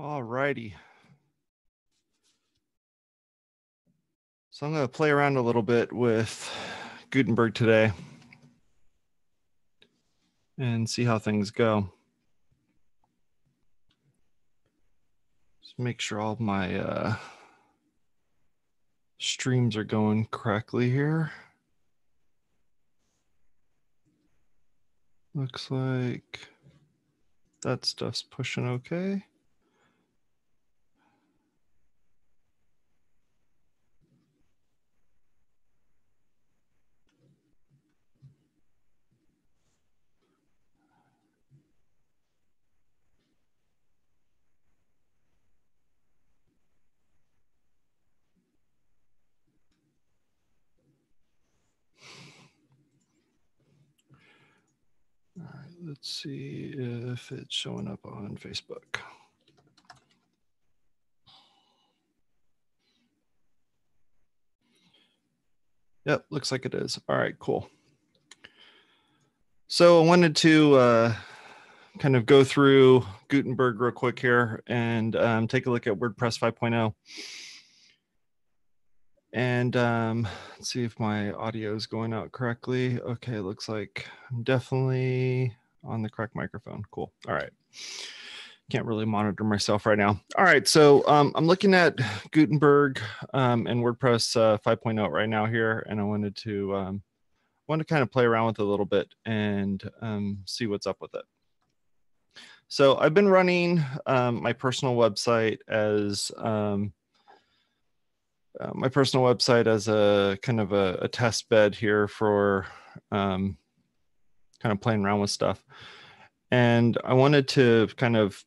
All righty. So I'm going to play around a little bit with Gutenberg today and see how things go. Just make sure all of my streams are going correctly here. Looks like that stuff's pushing okay. All right, let's see if it's showing up on Facebook. Yep, looks like it is. All right, cool. So I wanted to kind of go through Gutenberg real quick here and take a look at WordPress 5.0. And let's see if my audio is going out correctly. Okay, looks like I'm definitely on the correct microphone. Cool. All right. Can't really monitor myself right now. All right, so I'm looking at Gutenberg and WordPress 5.0 right now here, and I wanted to kind of play around with it a little bit and see what's up with it. So I've been running my personal website as a kind of a test bed here for kind of playing around with stuff. And I wanted to kind of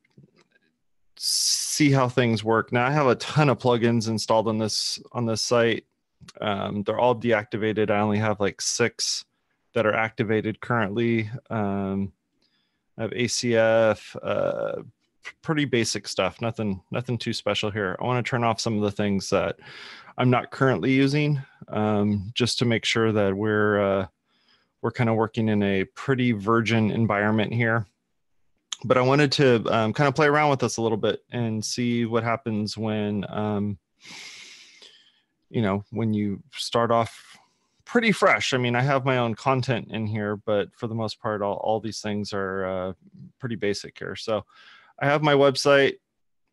see how things work. Now I have a ton of plugins installed on this site. They're all deactivated. I only have like 6 that are activated currently. I have ACF, pretty basic stuff, nothing too special here. I want to turn off some of the things that I'm not currently using, just to make sure that we're kind of working in a pretty virgin environment here. But I wanted to kind of play around with this a little bit and see what happens when, when you start off pretty fresh. I mean, I have my own content in here, but for the most part, all these things are pretty basic here. So I have my website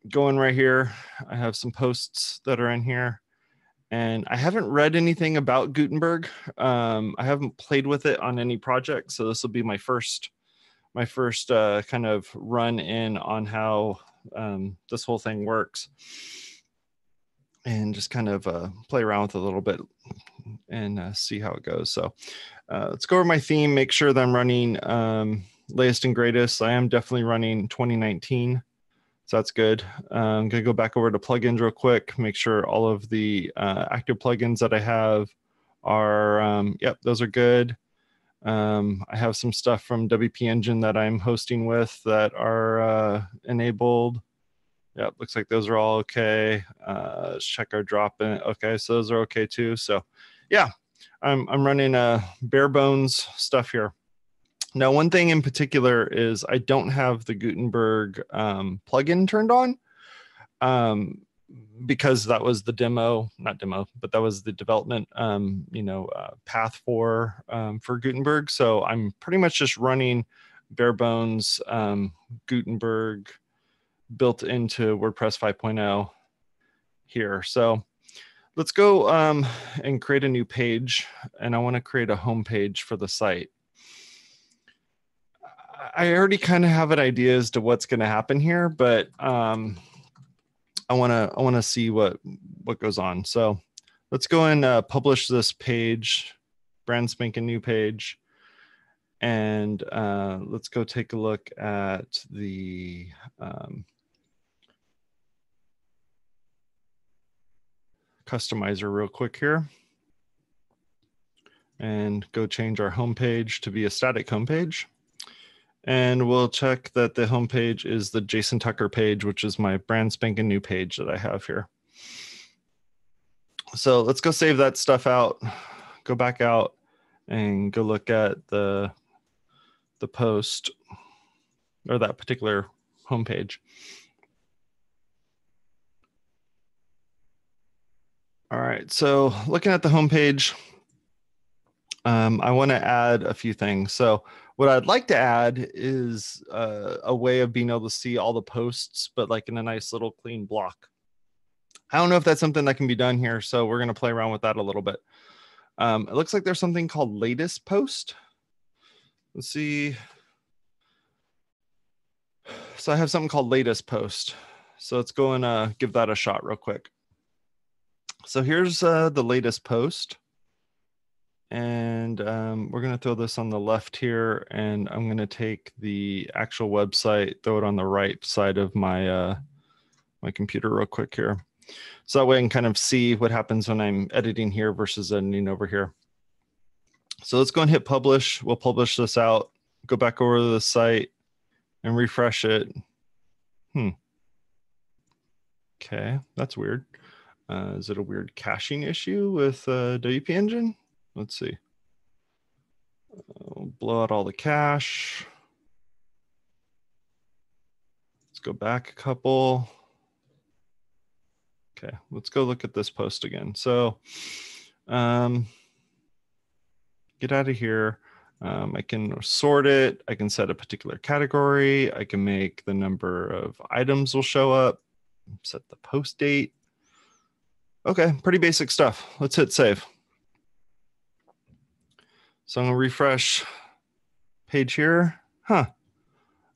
going right here. I have some posts that are in here, and I haven't read anything about Gutenberg. I haven't played with it on any project, so this will be my first kind of run in on how this whole thing works, and just kind of play around with it a little bit and see how it goes. So let's go over my theme, make sure that I'm running latest and greatest. I am definitely running 2019, so that's good. I'm gonna go back over to plugins real quick, make sure all of the active plugins that I have are, yep, those are good. I have some stuff from WP Engine that I'm hosting with that are enabled. Yeah, looks like those are all okay. Let's check our drop in. Okay, so those are okay too. So yeah, I'm running bare bones stuff here. Now, one thing in particular is I don't have the Gutenberg plugin turned on. Because that was the that was the development, path for Gutenberg. So I'm pretty much just running bare bones Gutenberg built into WordPress 5.0 here. So let's go and create a new page, and I want to create a home page for the site. I already kind of have an idea as to what's going to happen here, but I want to see what goes on. So let's go and publish this page, brand spanking new page, and let's go take a look at the customizer real quick here, and go change our homepage to be a static homepage. And we'll check that the homepage is the Jason Tucker page, which is my brand spanking new page that I have here. So let's go save that stuff out, go back out and go look at the post or that particular homepage. All right, so looking at the home page, I want to add a few things. So what I'd like to add is a way of being able to see all the posts, but like in a nice little clean block. I don't know if that's something that can be done here, so we're going to play around with that a little bit. It looks like there's something called latest post. Let's see. So I have something called latest post. So let's go and give that a shot real quick. So here's the latest post. And we're going to throw this on the left here. And I'm going to take the actual website, throw it on the right side of my, my computer real quick here. So that way I can kind of see what happens when I'm editing here versus editing over here. So let's go and hit publish. We'll publish this out, go back over to the site and refresh it. Okay, that's weird. Is it a weird caching issue with WP Engine? Let's see. We'll blow out all the cache. Let's go back a couple. Okay, let's go look at this post again. So get out of here. I can sort it. I can set a particular category. I can make the number of items will show up, set the post date. Okay, pretty basic stuff. Let's hit save. So I'm gonna refresh page here. Huh.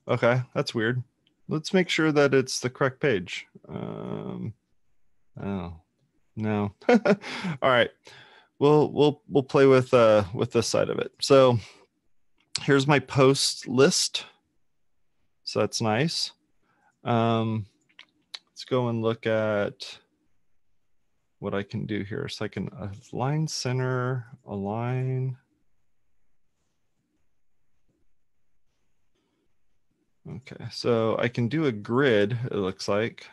Okay, that's weird. Let's make sure that it's the correct page. Oh, no. All right. We'll play with this side of it. So here's my post list. So that's nice. Let's go and look at what I can do here. So I can align center, align. Okay, so I can do a grid, it looks like.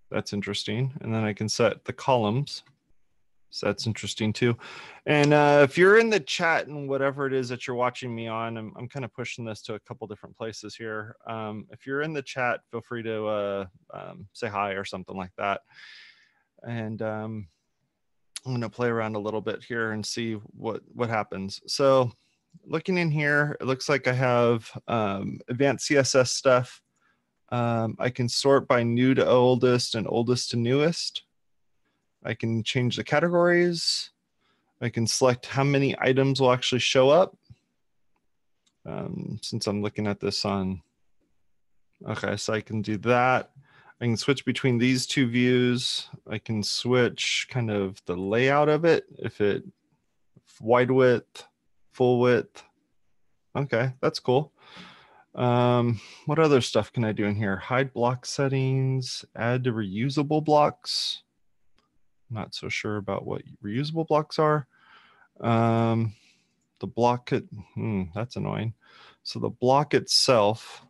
That's interesting. And then I can set the columns. So that's interesting too. And if you're in the chat and whatever it is that you're watching me on, I'm kind of pushing this to a couple different places here. If you're in the chat, feel free to say hi or something like that. And I'm going to play around a little bit here and see what happens. So looking in here, it looks like I have advanced CSS stuff. I can sort by new to oldest and oldest to newest. I can change the categories. I can select how many items will actually show up. Since I'm looking at this on, okay, so I can do that. I can switch between these two views. I can switch kind of the layout of it, if it wide width, full width. Okay, that's cool. What other stuff can I do in here? Hide block settings, add to reusable blocks. Not so sure about what reusable blocks are. The block, that's annoying. So the block itself.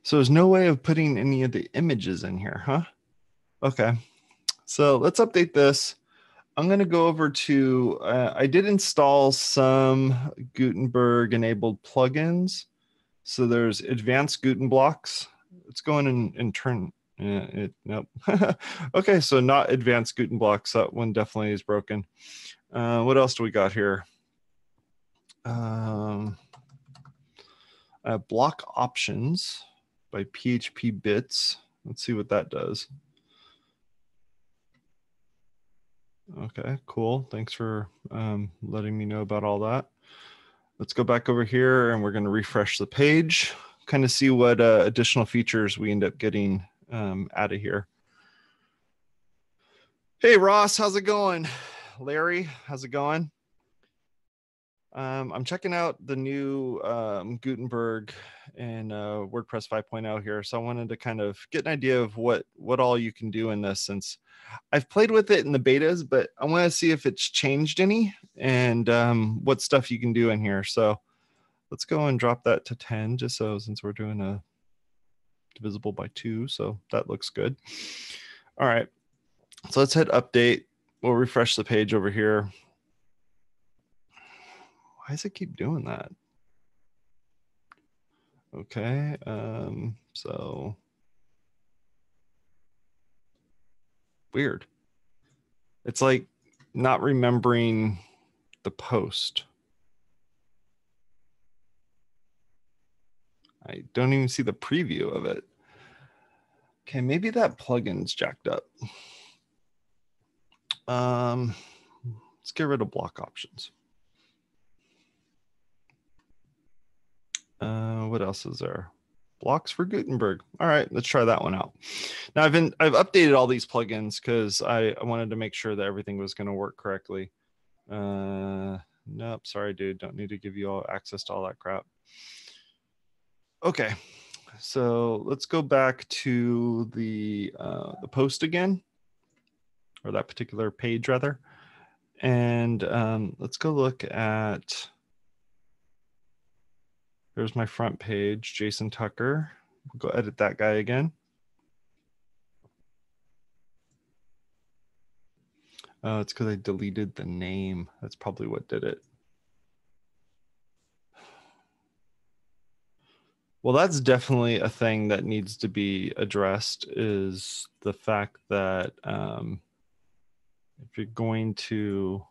So there's no way of putting any of the images in here, huh? Okay, so let's update this. I'm going to go over to, I did install some Gutenberg enabled plugins. So there's advanced Guten blocks. Let's go in and turn. Nope. Okay, so not advanced Guten blocks. That one definitely is broken. What else do we got here? Block options by PHP bits. Let's see what that does. Okay, cool. Thanks for letting me know about all that. Let's go back over here and we're going to refresh the page, kind of see what additional features we end up getting out of here. Hey, Ross, how's it going? Larry, how's it going? I'm checking out the new Gutenberg and WordPress 5.0 here. So I wanted to kind of get an idea of what all you can do in this, since I've played with it in the betas, but I want to see if it's changed any and what stuff you can do in here. So let's go and drop that to 10, just so, since we're doing a divisible by 2. So that looks good. All right. So let's hit update. We'll refresh the page over here. Why does it keep doing that? Okay, so Weird. It's like not remembering the post. I don't even see the preview of it. Okay, maybe that plugin's jacked up. Let's get rid of block options. What else is there? Blocks for Gutenberg. All right, let's try that one out. Now I've updated all these plugins because I wanted to make sure that everything was going to work correctly. Nope, sorry, dude. Don't need to give you all access to all that crap. Okay, so let's go back to the post again, or that particular page rather, and let's go look at. There's my front page, Jason Tucker. We'll go edit that guy again. It's because I deleted the name. That's probably what did it. Well, that's definitely a thing that needs to be addressed, is the fact that if you're going to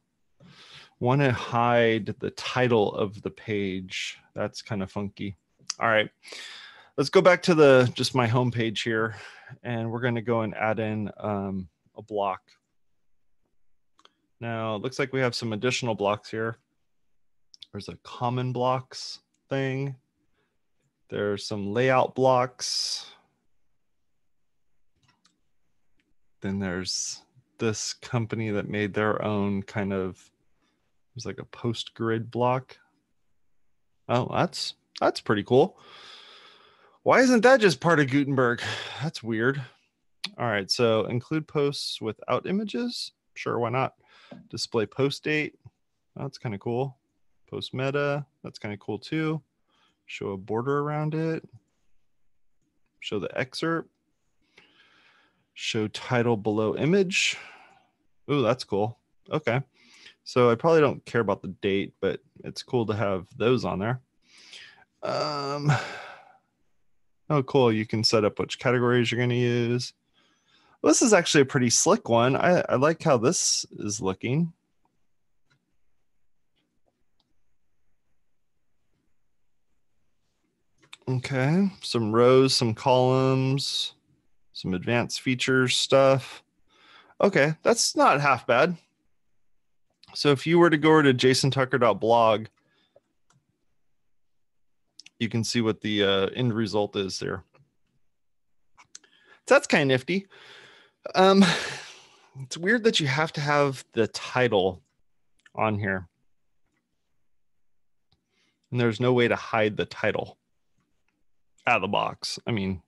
want to hide the title of the page, that's kind of funky. All right, let's go back to just my home page here, and we're going to go and add in a block. Now, it looks like we have some additional blocks here. There's a common blocks thing. There's some layout blocks. Then there's this company that made their own kind of, there's like a post grid block. Oh, that's pretty cool. Why isn't that just part of Gutenberg? That's weird. All right, so include posts without images. Sure, why not? Display post date. That's kind of cool. Post meta. That's kind of cool too. Show a border around it. Show the excerpt. Show title below image. Ooh, that's cool. Okay. So I probably don't care about the date, but it's cool to have those on there. Oh, cool. You can set up which categories you're going to use. Well, this is actually a pretty slick one. I like how this is looking. Okay, some rows, some columns, some advanced features stuff. Okay, that's not half bad. So if you were to go over to jasontucker.blog, you can see what the end result is there. So that's kind of nifty. It's weird that you have to have the title on here. And there's no way to hide the title out of the box. I mean,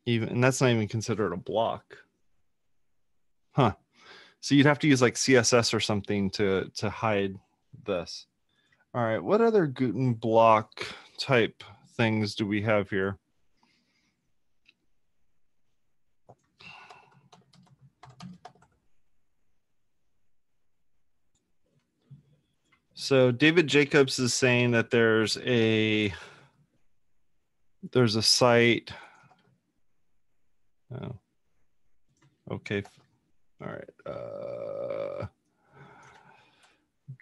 and that's not even considered a block. Huh. So you'd have to use like CSS or something to hide this. All right, what other Guten block type things do we have here? So David Jacobs is saying that there's a site. Oh, okay. All right.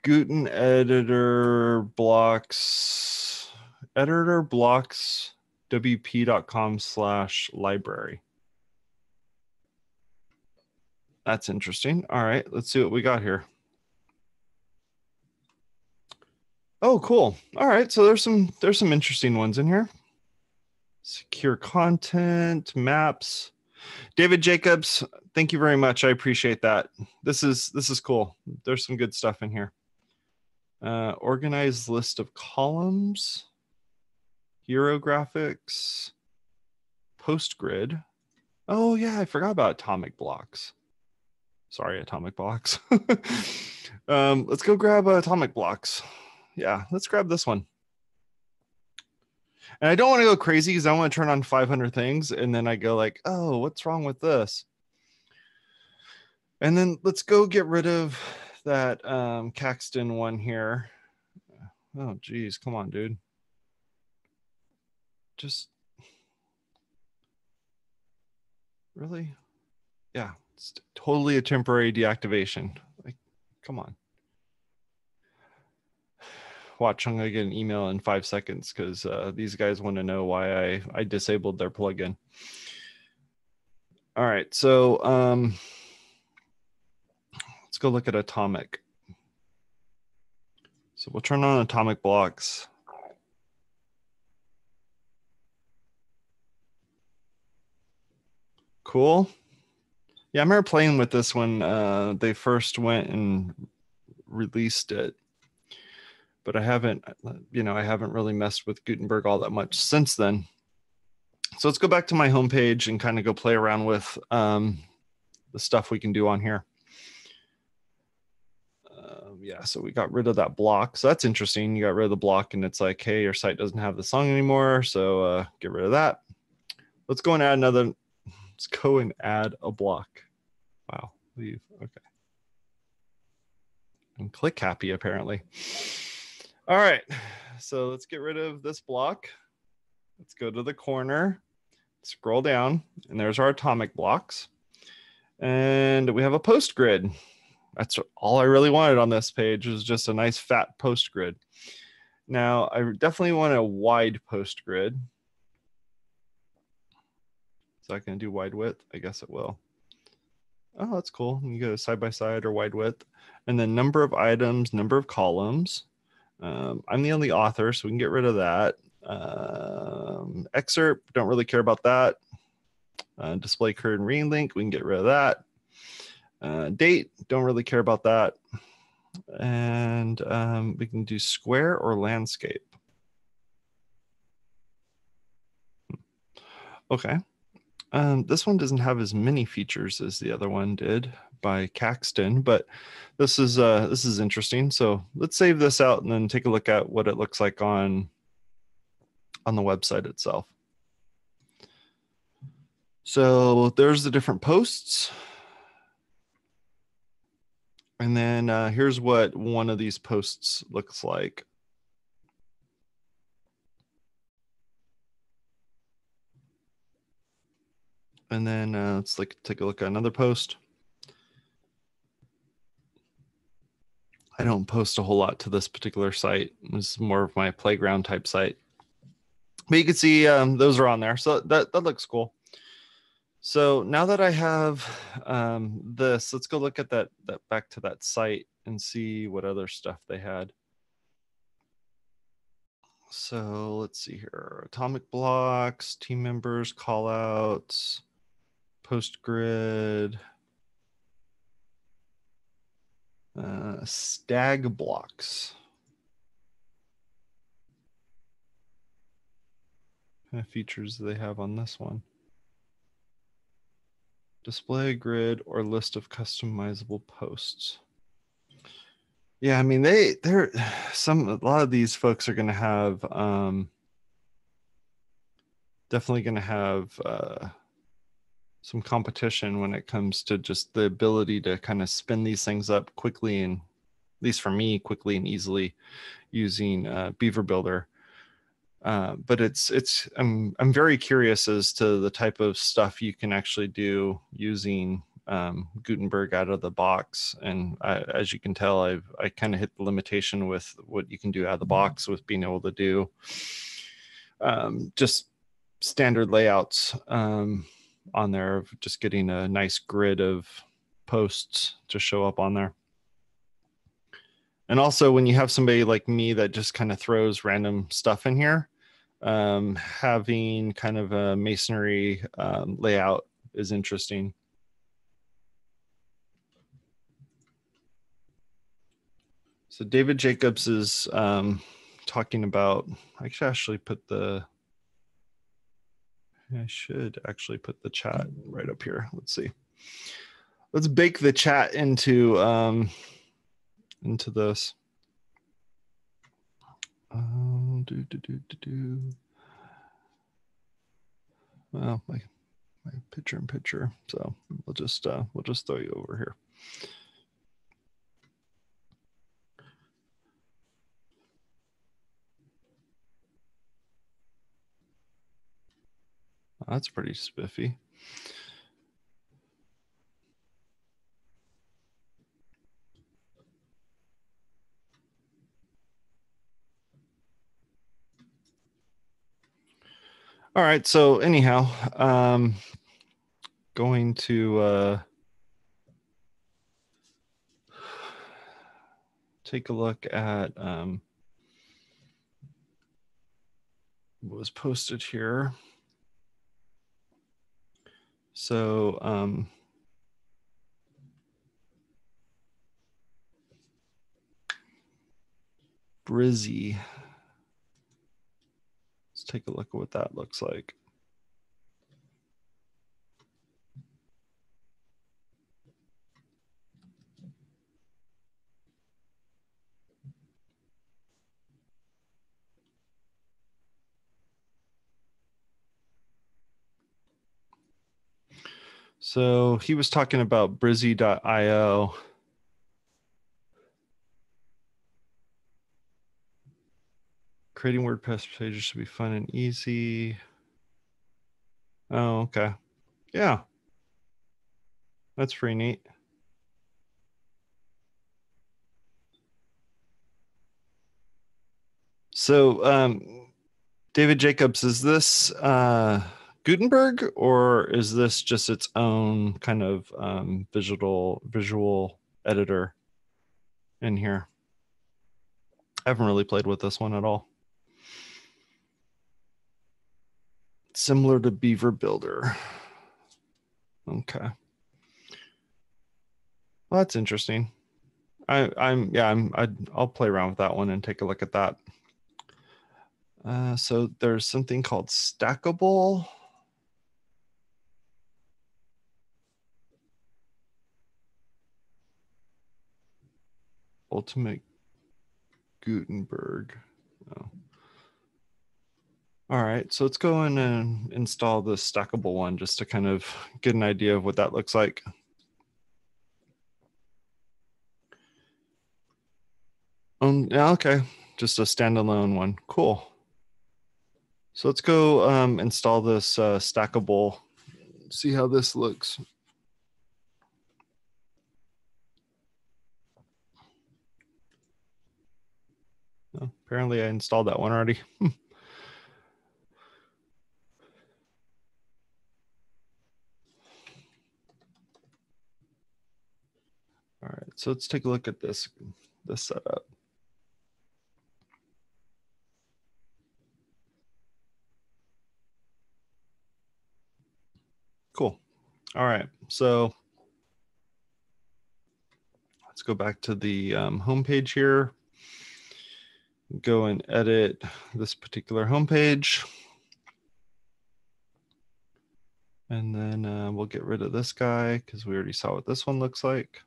Guten editor blocks wp.com/library. That's interesting. All right, let's see what we got here. Oh, cool. All right, so there's some interesting ones in here. Secure content, maps. David Jacobs, thank you very much. I appreciate that. This is cool. There's some good stuff in here. Organized list of columns, hero graphics, post grid. Oh yeah, I forgot about atomic blocks. Sorry, atomic blocks. Let's go grab atomic blocks. Yeah, let's grab this one. And I don't want to go crazy because I want to turn on 500 things. And then I go like, oh, what's wrong with this? And then let's go get rid of that Caxton one here. Oh, geez. Come on, dude. Just really? Yeah, it's totally a temporary deactivation. Like, come on. Watch, I'm gonna get an email in 5 seconds because these guys want to know why I disabled their plugin. All right, so let's go look at Atomic. So we'll turn on Atomic blocks. Cool. Yeah, I remember playing with this when they first went and released it, but I haven't really messed with Gutenberg all that much since then. So let's go back to my homepage and kind of go play around with the stuff we can do on here. Yeah, so we got rid of that block. So that's interesting. You got rid of the block and it's like, hey, your site doesn't have the song anymore. So get rid of that. Let's go and add another. Let's go and add a block. Wow, leave. Okay. And click happy, apparently. All right, so let's get rid of this block. Let's go to the corner, scroll down, and there's our atomic blocks. And we have a post grid. That's all I really wanted on this page, was just a nice fat post grid. Now, I definitely want a wide post grid. Is that going to do wide width? I guess it will. Oh, that's cool. You go side by side or wide width. And then number of items, number of columns. I'm the only author, so we can get rid of that. Excerpt, don't really care about that. Display current reading link, we can get rid of that. Date, don't really care about that. And we can do square or landscape. Okay. This one doesn't have as many features as the other one did by Caxton, but this is interesting. So let's save this out and then take a look at what it looks like on the website itself. So there's the different posts. And then here's what one of these posts looks like. And then let's take a look at another post. I don't post a whole lot to this particular site. This is more of my playground type site. But you can see those are on there. So that looks cool. So now that I have this, let's go look at that back to that site and see what other stuff they had. So let's see here. Atomic blocks, team members, call outs, post grid, stag blocks. What kind of features do they have on this one? Display a grid or list of customizable posts. Yeah, I mean a lot of these folks are going to have definitely going to have some competition when it comes to just the ability to kind of spin these things up quickly, and at least for me, quickly and easily using Beaver Builder. But I'm very curious as to the type of stuff you can actually do using Gutenberg out of the box. And as you can tell, I kind of hit the limitation with what you can do out of the box with being able to do just standard layouts on there, of just getting a nice grid of posts to show up on there. And also when you have somebody like me that just kind of throws random stuff in here, having kind of a masonry layout is interesting. So David Jacobs is talking about, I should actually put the chat right up here. Let's see. Let's bake the chat into this. Well, my picture in picture. So we'll just throw you over here. That's pretty spiffy. All right. So anyhow, going to take a look at what was posted here. So Brizzy. Let's take a look at what that looks like. So he was talking about Brizzy.io. Creating WordPress pages should be fun and easy. Oh, okay. Yeah. That's pretty neat. So David Jacobs, is this Gutenberg, or is this just its own kind of visual editor in here? I haven't really played with this one at all. Similar to Beaver Builder. Okay. Well, that's interesting. I'll play around with that one and take a look at that. So there's something called Stackable. Ultimate Gutenberg. Oh. All right, so let's go in and install the stackable one just to kind of get an idea of what that looks like. Yeah, okay, just a standalone one. Cool. So let's go install this stackable, see how this looks. Oh, apparently I installed that one already. All right, so let's take a look at this setup. Cool. All right, so let's go back to the homepage here. Go and edit this particular homepage. And then we'll get rid of this guy because we already saw what this one looks like.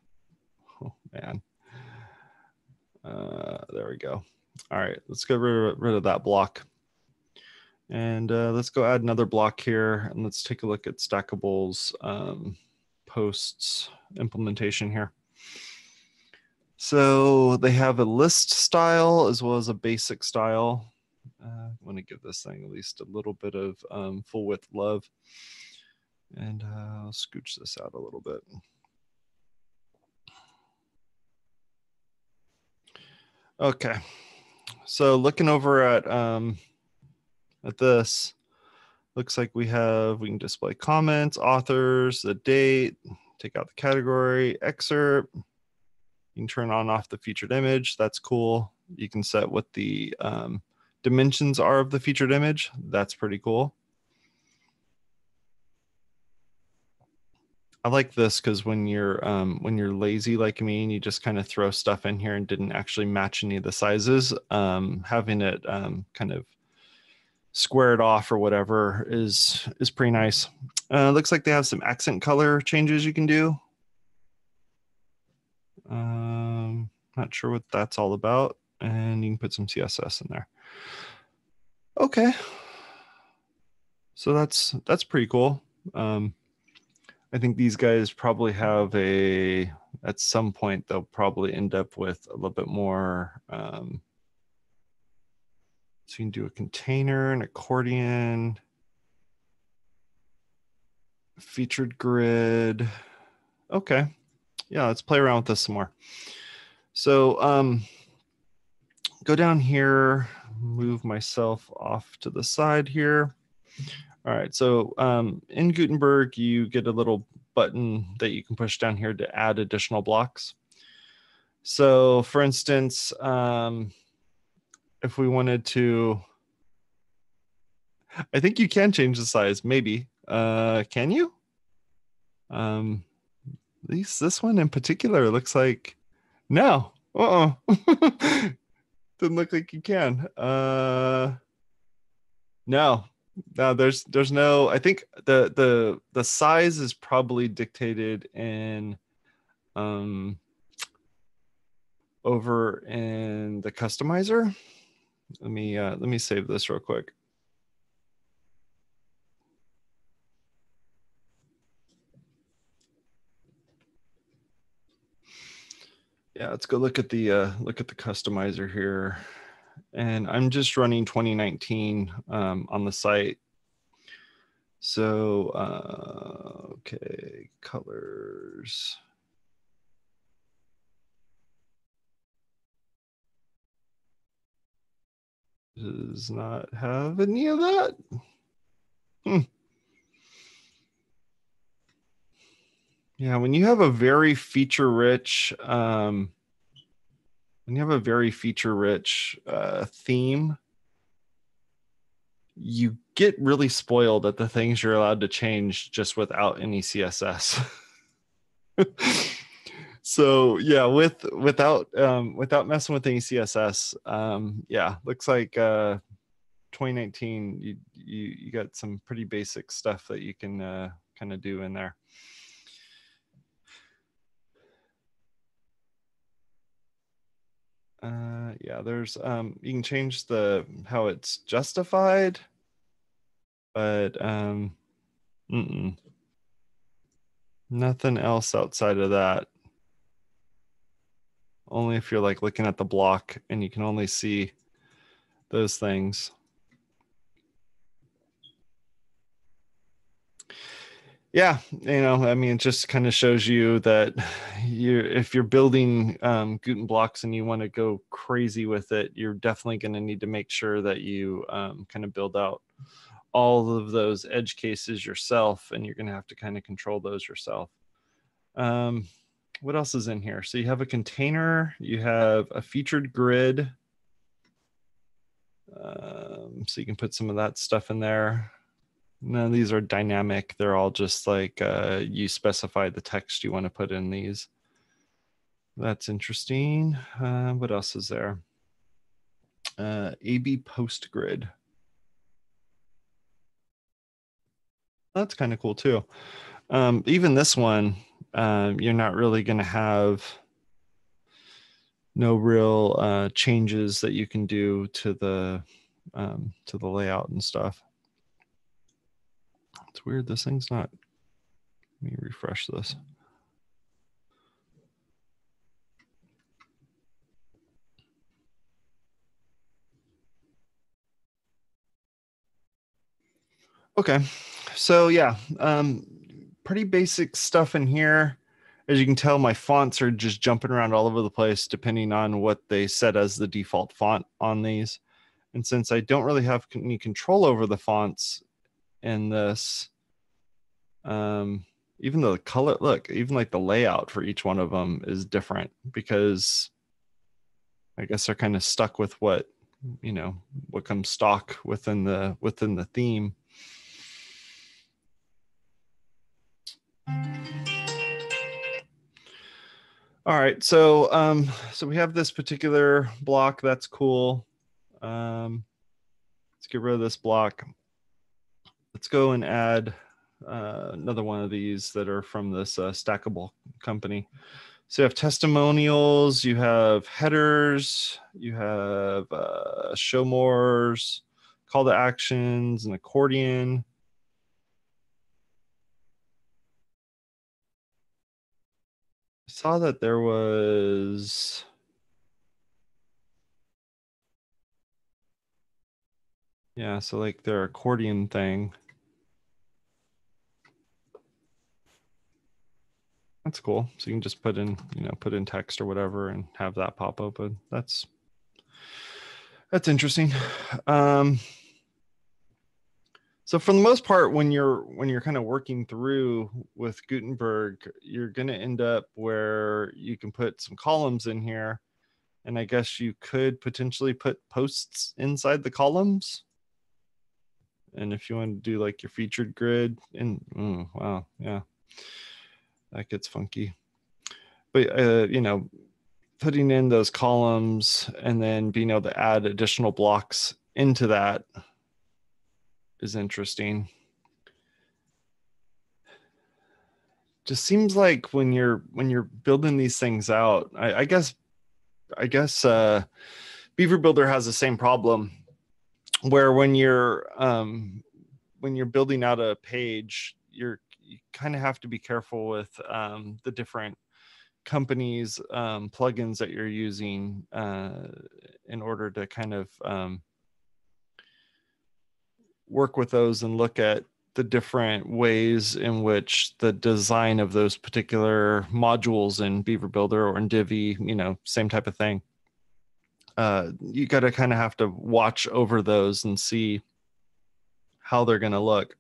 Oh, man. There we go. All right, let's get rid of that block. And let's go add another block here. And let's take a look at Stackable's posts implementation here. So they have a list style as well as a basic style. I want to give this thing at least a little bit of full width love. And I'll scooch this out a little bit. Okay, so looking over at this, looks like we can display comments, authors, the date, take out the category, excerpt. You can turn on off the featured image. That's cool. You can set what the dimensions are of the featured image. That's pretty cool. I like this because when you're lazy like me and you just kind of throw stuff in here and didn't actually match any of the sizes, having it kind of squared off or whatever is pretty nice. Looks like they have some accent color changes you can do. Not sure what that's all about, and you can put some CSS in there. Okay, so that's pretty cool. I think these guys probably have at some point they'll probably end up with a little bit more. So you can do a container, an accordion, featured grid. Okay, yeah, let's play around with this some more. So go down here, move myself off to the side here. All right, so in Gutenberg, you get a little button that you can push down here to add additional blocks. So for instance, if we wanted to, I think you can change the size, maybe. Can you? At least this one in particular looks like, no. Doesn't look like you can. No. No, there's no, I think the size is probably dictated in over in the customizer. Let me save this real quick. Yeah, let's go look at the customizer here. And I'm just running 2019 on the site. So, okay, colors. Does not have any of that. Yeah, when you have a very feature-rich, theme, you get really spoiled at the things you're allowed to change just without any CSS. So yeah, without messing with any CSS, yeah, looks like 2019 you got some pretty basic stuff that you can kind of do in there. Yeah, there's you can change how it's justified, but nothing else outside of that. Only if you're like looking at the block and you can only see those things. Yeah, I mean, it just kind of shows you that if you're building Guten blocks and you want to go crazy with it, you're definitely going to need to make sure that you kind of build out all of those edge cases yourself, and you're going to have to kind of control those yourself. What else is in here? So you have a container, you have a featured grid. So you can put some of that stuff in there. None of these are dynamic. They're all just like you specify the text you want to put in these. That's interesting. What else is there? AB post grid. That's kind of cool too. Even this one, you're not really going to have no real changes that you can do to the layout and stuff. It's weird. This thing's not. Let me refresh this. Okay, so yeah, pretty basic stuff in here. As you can tell, my fonts are just jumping around all over the place depending on what they set as the default font on these. And since I don't really have any control over the fonts in this, even though the color, look, even like the layout for each one of them is different because I guess they're kind of stuck with what comes stock within the theme. All right, so so we have this particular block. That's cool. Let's get rid of this block. Let's go and add another one of these that are from this stackable company. So you have testimonials, you have headers, you have show mores, call to actions, an accordion. I saw that there was so like their accordion thing. That's cool. So you can just put in, put in text or whatever and have that pop open. That's interesting. So for the most part, when you're kind of working through with Gutenberg, you're going to end up where you can put some columns in here. And I guess you could potentially put posts inside the columns. And if you want to do like your featured grid, and wow, yeah, that gets funky. But you know, putting in those columns and then being able to add additional blocks into that is interesting. Just seems like when you're building these things out, I guess Beaver Builder has the same problem, where when you're building out a page, you kind of have to be careful with the different companies plugins that you're using in order to kind of work with those and look at the different ways in which the design of those particular modules in Beaver Builder or in Divi, you know, same type of thing. You got to kind of have to watch over those and see how they're going to look.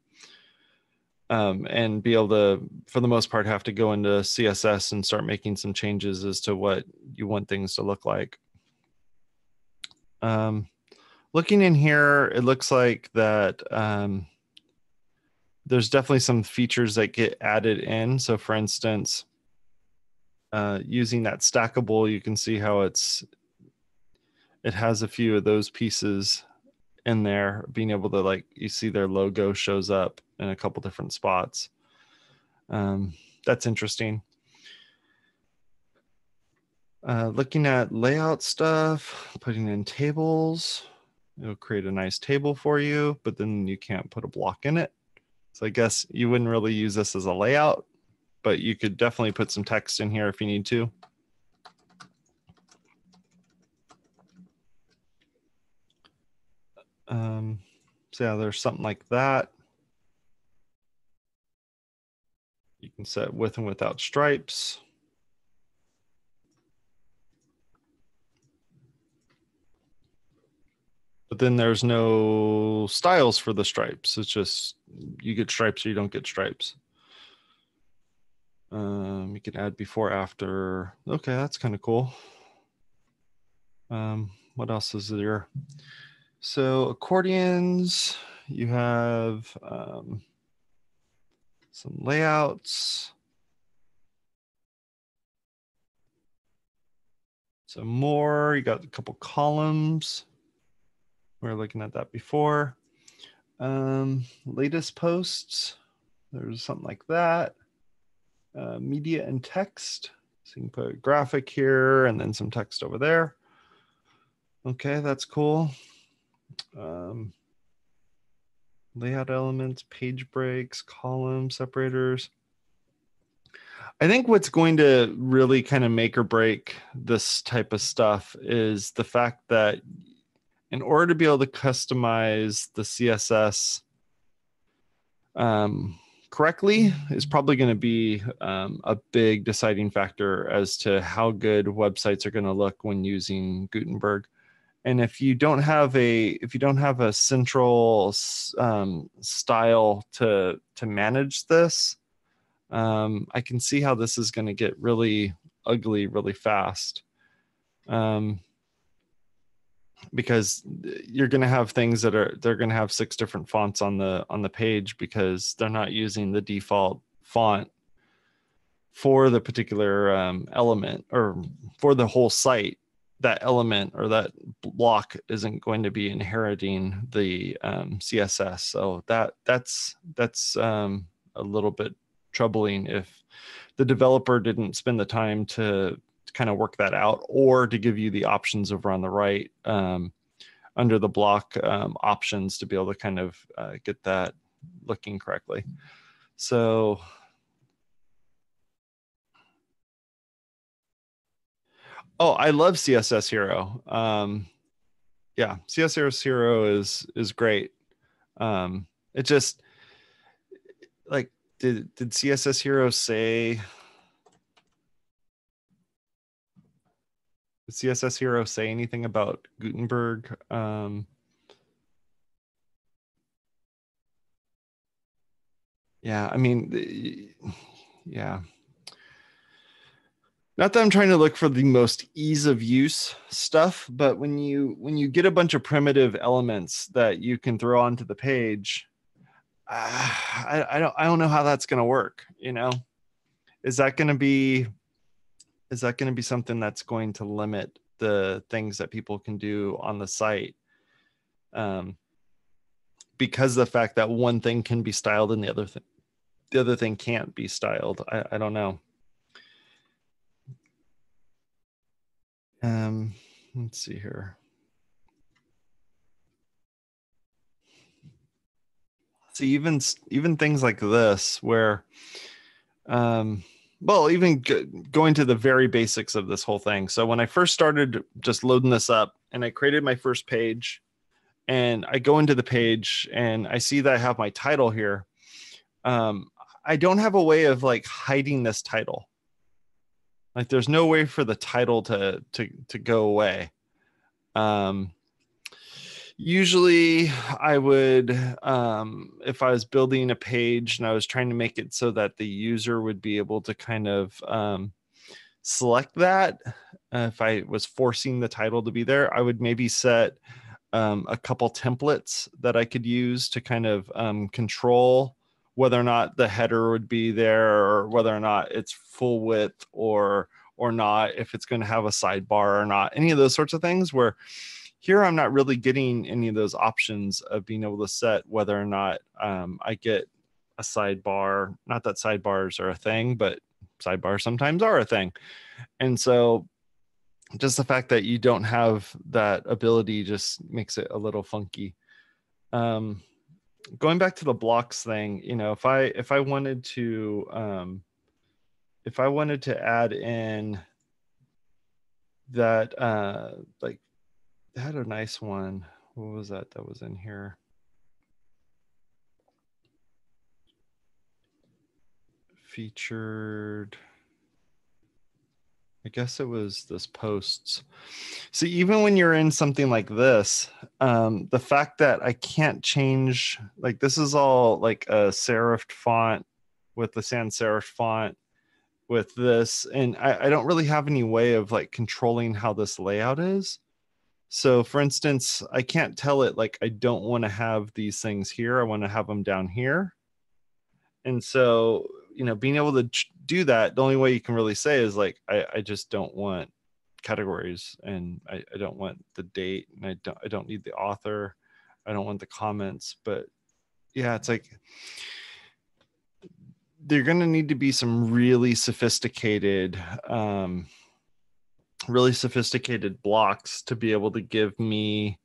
And be able to, for the most part, have to go into CSS and start making some changes as to what you want things to look like. Looking in here, it looks like that there's definitely some features that get added in. So for instance, using that stackable, you can see how it has a few of those pieces in there, being able to, like, you see their logo shows up in a couple different spots. That's interesting. Looking at layout stuff, putting in tables, it'll create a nice table for you, but then you can't put a block in it. So I guess you wouldn't really use this as a layout, but you could definitely put some text in here if you need to. So yeah, there's something like that. You can set with and without stripes. But then there's no styles for the stripes. It's just you get stripes or you don't get stripes. You can add before, after. Okay, that's kind of cool. What else is there? So accordions, you have some layouts. Some more, you got a couple columns. We were looking at that before. Latest posts, there's something like that. Media and text. So you can put a graphic here and then some text over there. Okay, that's cool. Layout elements, page breaks, column separators. I think what's going to really kind of make or break this type of stuff is the fact that in order to be able to customize the CSS correctly is probably going to be a big deciding factor as to how good websites are going to look when using Gutenberg. And if you don't have a central style to manage this, I can see how this is going to get really ugly really fast. Because you're going to have things that they're going to have 6 different fonts on the page because they're not using the default font for the particular element or for the whole site. That element or that block isn't going to be inheriting the CSS. So that's a little bit troubling if the developer didn't spend the time to kind of work that out, or to give you the options over on the right under the block options to be able to kind of get that looking correctly. So I love CSS Hero. Yeah, CSS Hero is great. It just, like, did CSS Hero say anything about Gutenberg? Yeah, I mean, yeah. Not that I'm trying to look for the most ease of use stuff, but when you get a bunch of primitive elements that you can throw onto the page, I don't know how that's going to work. You know, is that going to be something that's going to limit the things that people can do on the site? Because of the fact that one thing can be styled and the other thing can't be styled. I don't know. Let's see here. See, even things like this, where, well, even going to the very basics of this whole thing. So when I first started just loading this up, and I created my first page, and I go into the page, and I see that I have my title here. I don't have a way of like hiding this title. Like, there's no way for the title to go away. Usually I would, if I was building a page and I was trying to make it so that the user would be able to kind of select that, if I was forcing the title to be there, I would maybe set a couple templates that I could use to kind of control whether or not the header would be there, or whether or not it's full width or not, if it's going to have a sidebar or not, any of those sorts of things. Where here I'm not really getting any of those options of being able to set whether or not I get a sidebar. Not that sidebars are a thing, but sidebars sometimes are a thing. And so just the fact that you don't have that ability just makes it a little funky. Going back to the blocks thing, you know, if I wanted to add in that, like, I had a nice one. What was that was in here? Featured, I guess it was this posts. So even when you're in something like this, the fact that I can't change, like, this is all like a serifed font with the sans serif font with this, and I don't really have any way of like controlling how this layout is. So for instance, I can't tell it like I don't want to have these things here, I want to have them down here. And so, you know, being able to do that, the only way you can really say is like, I just don't want categories, and I don't want the date, and I don't need the author, I don't want the comments. But yeah, it's like they're going to need to be some really sophisticated blocks to be able to give me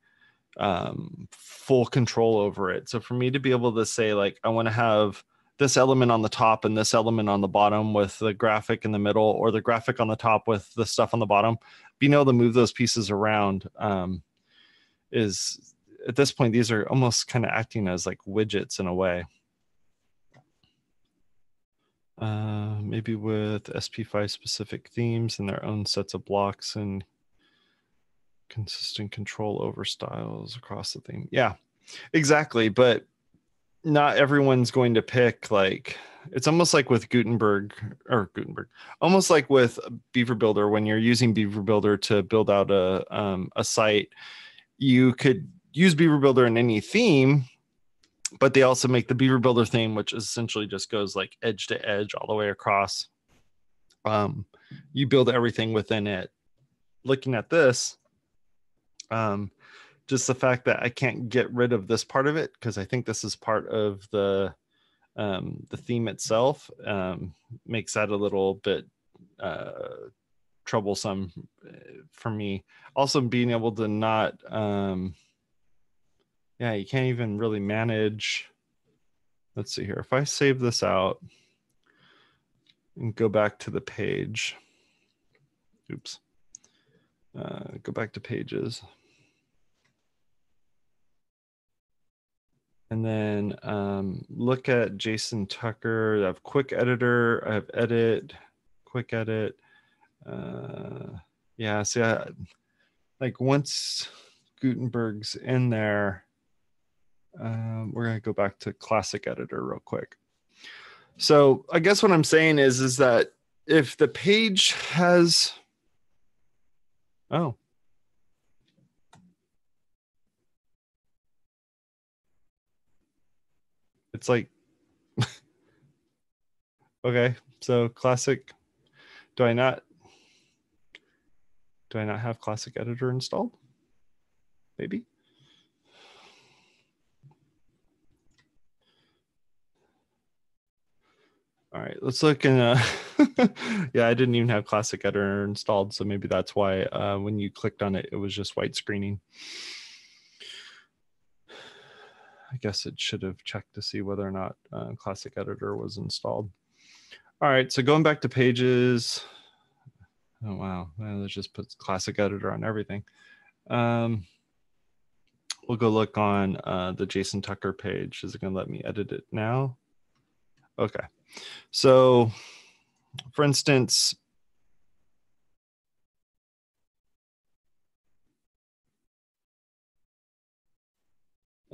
full control over it. So for me to be able to say, like, I want to have this element on the top and this element on the bottom with the graphic in the middle, or the graphic on the top with the stuff on the bottom, being able to move those pieces around is, at this point, these are almost kind of acting as like widgets in a way. Maybe with SP5 specific themes and their own sets of blocks and consistent control over styles across the theme. Yeah, exactly. But not everyone's going to pick, like, it's almost like with Gutenberg, almost like with Beaver Builder. When you're using Beaver Builder to build out a site, you could use Beaver Builder in any theme, but they also make the Beaver Builder theme, which essentially just goes like edge to edge all the way across. You build everything within it. Looking at this, just the fact that I can't get rid of this part of it, because I think this is part of the theme itself, makes that a little bit troublesome for me. Also, being able to not, yeah, you can't even really manage. Let's see here. If I save this out and go back to the page, oops, go back to pages. And then look at Jason Tucker. I have quick editor. I have edit, quick edit. Yeah, see, like once Gutenberg's in there, we're going to go back to classic editor real quick. So I guess what I'm saying is that if the page has, oh, it's like, okay, so classic, do I not have classic editor installed? Maybe. All right, let's look in. Yeah, I didn't even have classic editor installed, so maybe that's why when you clicked on it, it was just white screening. I guess it should have checked to see whether or not classic editor was installed. All right, so going back to pages. Oh, wow. Well, let's just put classic editor on everything. We'll go look on the Jason Tucker page. Is it going to let me edit it now? Okay. So, for instance,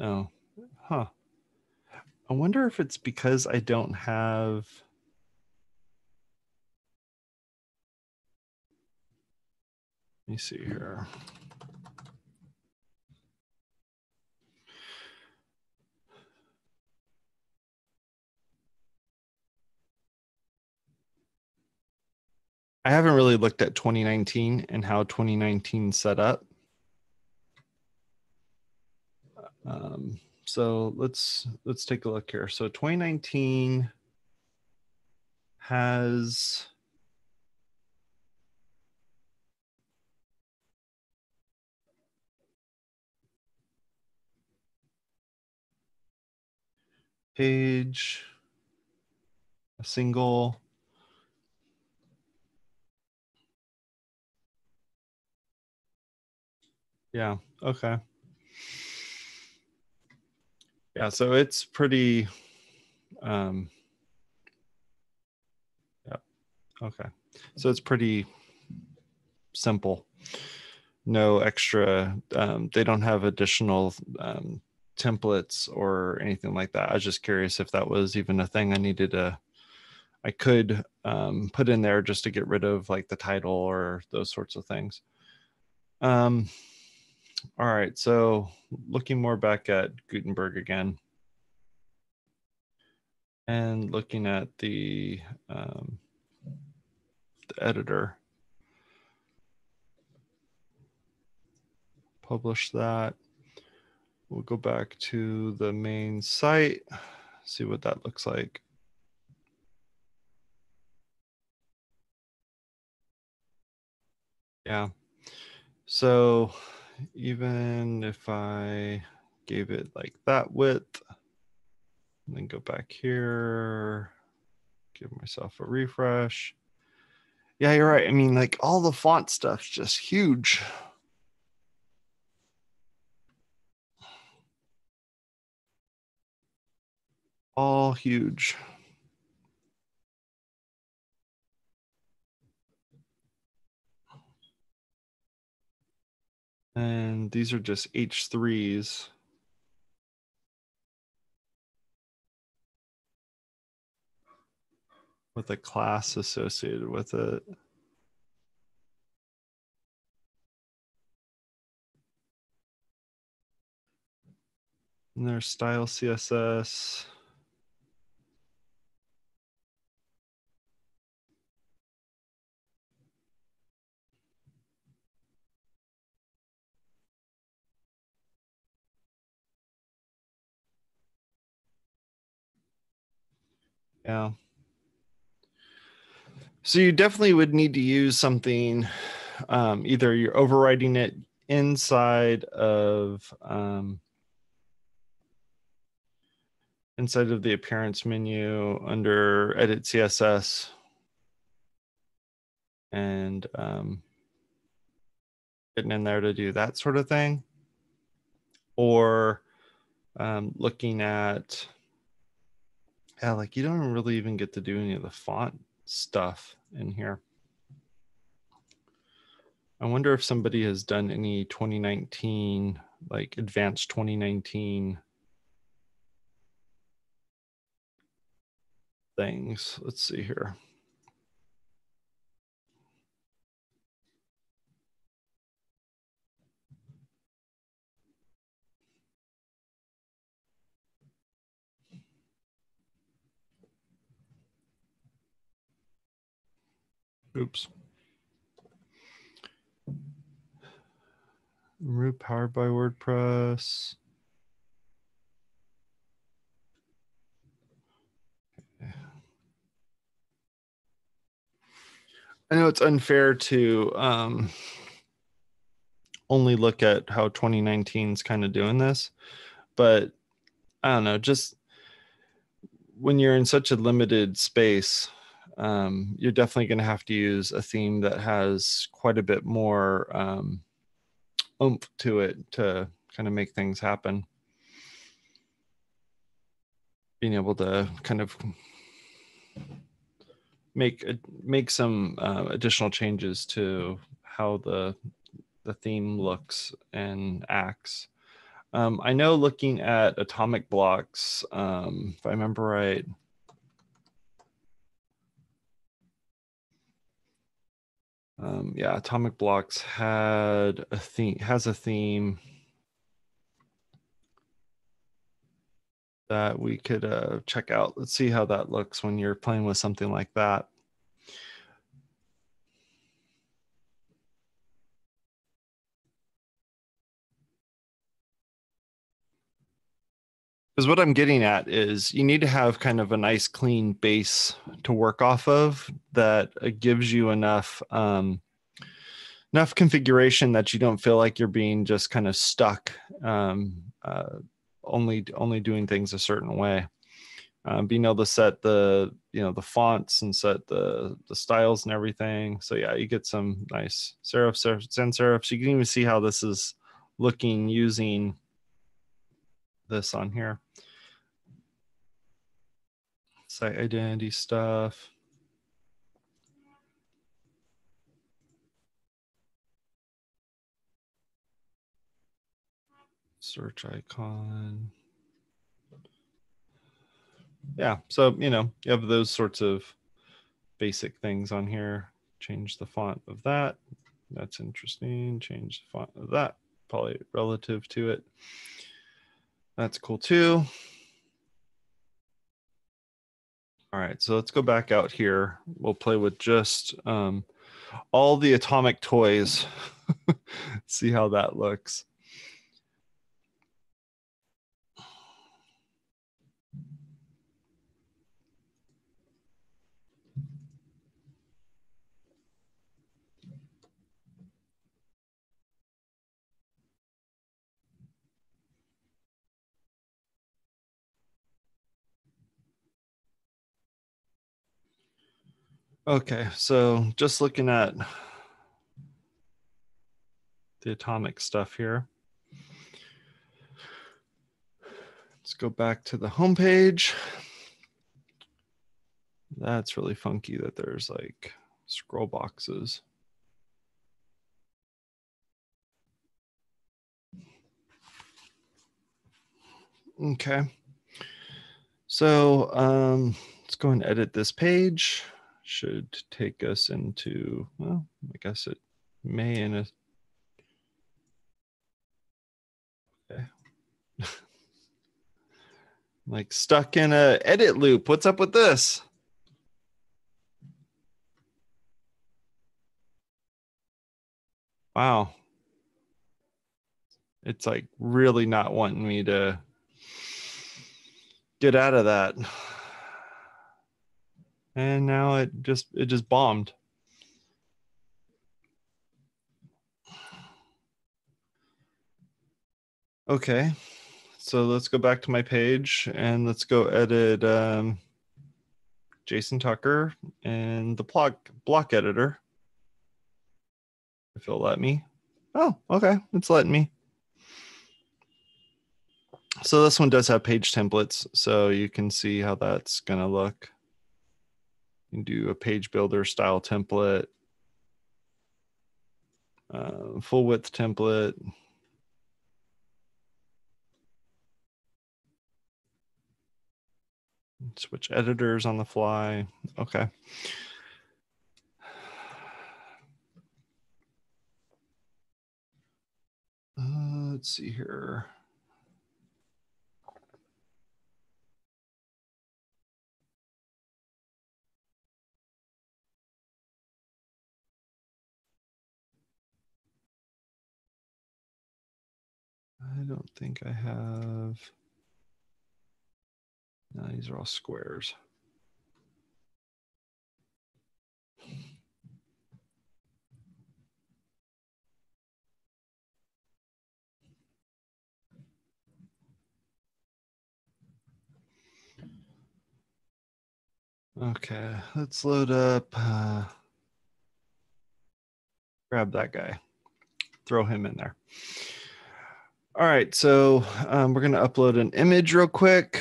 oh, huh. I wonder if it's because I don't have. Let me see here. I haven't really looked at 2019 and how 2019 set up. So let's take a look here. So 2019 has page, a single, yeah, okay. Yeah, so it's pretty, yeah, okay. So it's pretty simple. No extra, they don't have additional templates or anything like that. I was just curious if that was even a thing I needed to, I could put in there just to get rid of like the title or those sorts of things. All right, so looking more back at Gutenberg again and looking at the editor. Publish that. We'll go back to the main site, see what that looks like. Yeah. So even if I gave it like that width, and then go back here, give myself a refresh. Yeah, you're right. I mean, like all the font stuff's just huge. All huge. And these are just H3s. With a class associated with it. And there's style CSS. Yeah. So you definitely would need to use something, either you're overriding it inside of the appearance menu under edit CSS and getting in there to do that sort of thing, or looking at, yeah, like you don't really even get to do any of the font stuff in here. I wonder if somebody has done any 2019, like advanced 2019 things. Let's see here. Oops. Root powered by WordPress. I know it's unfair to only look at how 2019 is kind of doing this, but I don't know, just when you're in such a limited space, you're definitely going to have to use a theme that has quite a bit more oomph to it to kind of make things happen. Being able to kind of make some additional changes to how the theme looks and acts. I know looking at atomic blocks, if I remember right, yeah, atomic blocks has a theme that we could check out. Let's see how that looks when you're playing with something like that. Because what I'm getting at is you need to have kind of a nice clean base to work off of that gives you enough enough configuration that you don't feel like you're being just kind of stuck only doing things a certain way. Being able to set the the fonts and set the styles and everything. So yeah, you get some nice serifs, sans serifs. You can even see how this is looking using this on here. Site identity stuff. Search icon. Yeah, so you have those sorts of basic things on here. Change the font of that. That's interesting. Change the font of that, probably relative to it. That's cool too. All right, so let's go back out here. We'll play with just all the atomic toys. See how that looks. Okay, so just looking at the atomic stuff here. Let's go back to the home page. That's really funky that there's like scroll boxes. Okay. So let's go and edit this page. Should take us into, well, I guess it may in a, okay. Like stuck in a edit loop. What's up with this? Wow. It's like really not wanting me to get out of that. And now it just bombed. Okay. So let's go back to my page and let's go edit Jason Tucker and the block editor. If it'll let me. Oh, okay. It's letting me. So this one does have page templates, so you can see how that's going to look. You can do a page builder style template, full width template. Switch editors on the fly. Okay. Let's see here. I don't think I have. No, these are all squares. Okay, let's load up. Grab that guy. Throw him in there. All right, so we're going to upload an image real quick.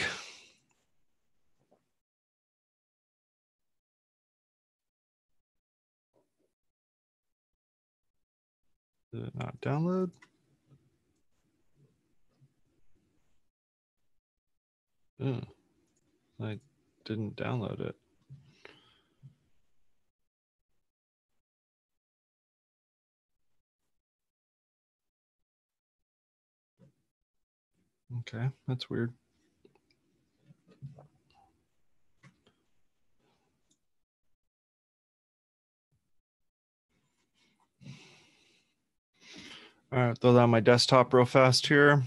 Did it not download? I didn't download it. Okay, that's weird. All right, throw that on my desktop real fast here.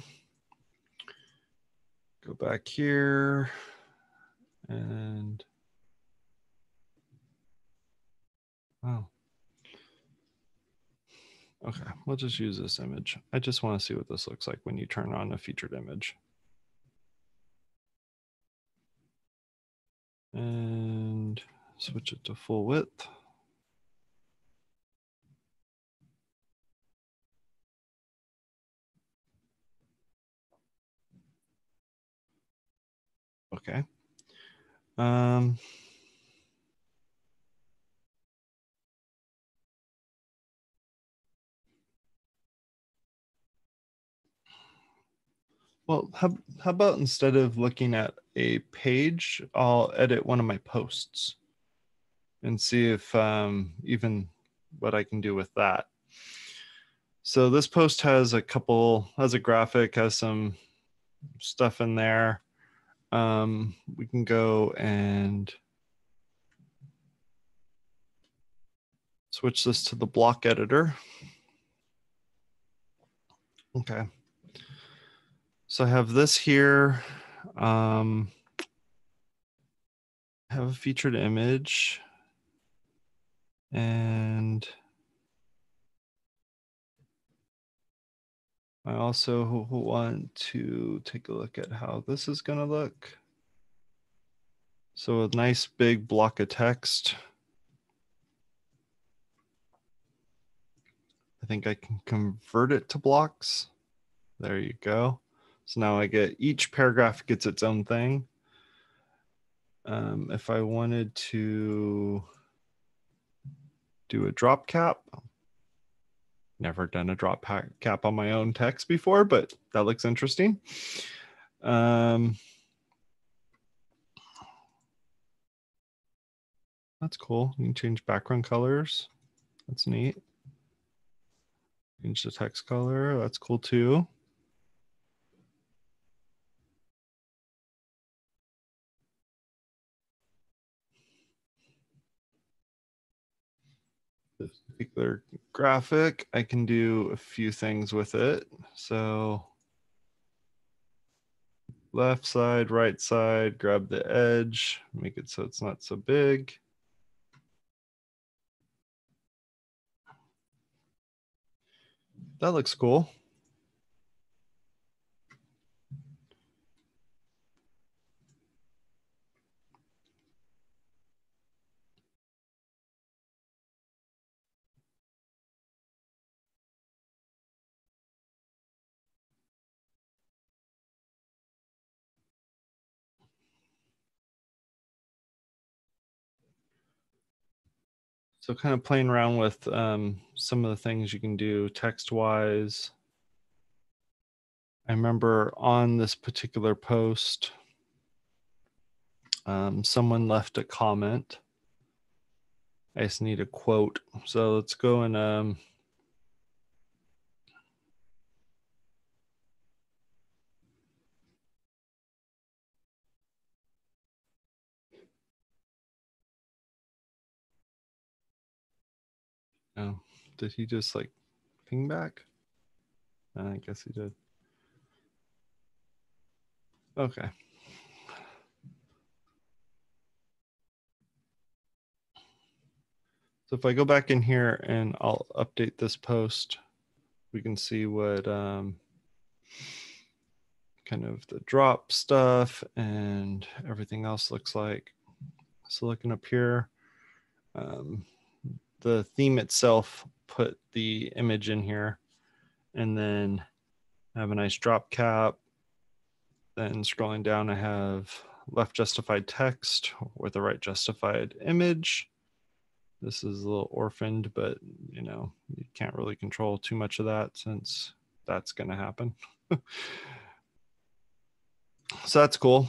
Go back here and oh. Okay, we'll just use this image. I just want to see what this looks like when you turn on a featured image. And switch it to full width. Okay. Well, how about instead of looking at a page, I'll edit one of my posts and see if even what I can do with that. So this post has a graphic, has some stuff in there. We can go and switch this to the block editor. Okay. So I have this here. I have a featured image. And I also want to take a look at how this is going to look. So a nice big block of text. I think I can convert it to blocks. There you go. So now I get each paragraph gets its own thing. If I wanted to do a drop cap, never done a drop cap on my own text before, but that looks interesting. That's cool. You can change background colors. That's neat. Change the text color. That's cool too. This particular graphic, I can do a few things with it. So left side, right side, grab the edge, make it so it's not so big. That looks cool. So kind of playing around with some of the things you can do text-wise. I remember on this particular post, Someone left a comment. I just need a quote. So let's go and oh, did he just like ping back? I guess he did. Okay. So if I go back in here and I'll update this post, we can see what kind of the drop stuff and everything else looks like. So looking up here, the theme itself put the image in here, and then I have a nice drop cap. Then scrolling down, I have left justified text with the right justified image. This is a little orphaned, but you know, you can't really control too much of that since that's going to happen. So that's cool.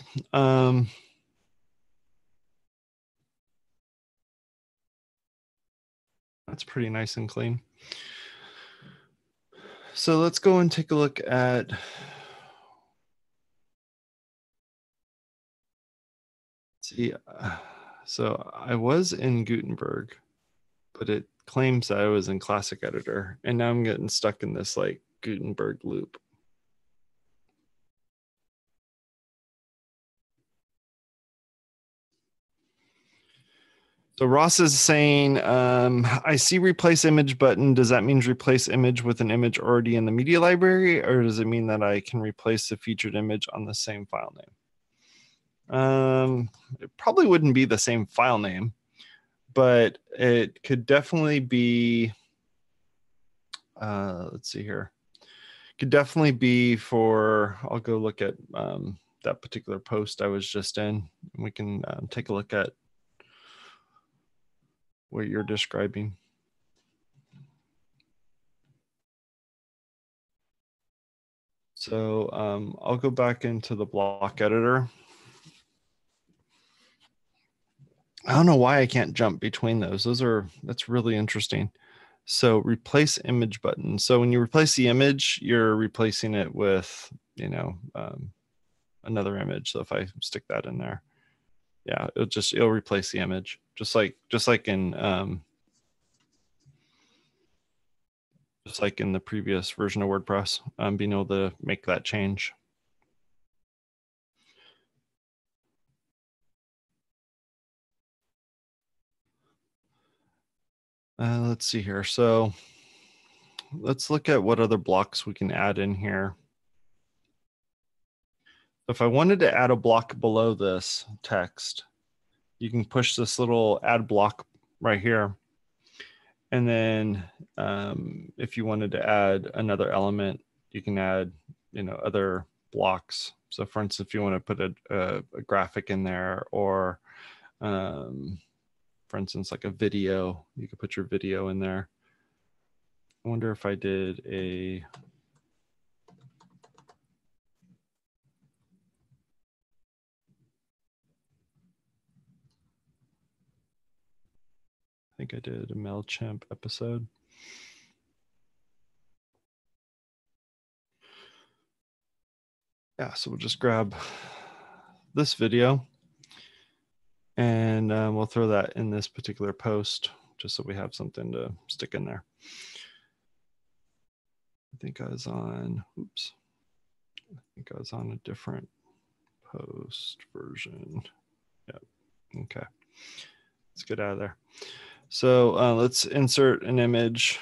That's pretty nice and clean. So let's go and take a look at, see, so I was in Gutenberg, but it claims that I was in Classic Editor, and now I'm getting stuck in this like Gutenberg loop. So Ross is saying, I see replace image button. Does that mean replace image with an image already in the media library, or does it mean that I can replace the featured image on the same file name? It probably wouldn't be the same file name, but it could definitely be, let's see here. Could definitely be for, I'll go look at that particular post I was just in. We can take a look at what you're describing. So I'll go back into the block editor. I don't know why I can't jump between those. That's really interesting. So replace image button. So when you replace the image, you're replacing it with, you know, another image. So if I stick that in there, yeah, it'll replace the image, just like in the previous version of WordPress, being able to make that change. Let's see here. So let's look at what other blocks we can add in here. If I wanted to add a block below this text, you can push this little add block right here. And then if you wanted to add another element, you can add, you know, other blocks. So for instance, if you want to put a graphic in there, or for instance, like a video, you could put your video in there. I wonder if I did a, I think I did a MailChimp episode. Yeah, so we'll just grab this video and we'll throw that in this particular post just so we have something to stick in there. I think I was on, oops. I think I was on a different post version. Yep, okay. Let's get out of there. So let's insert an image.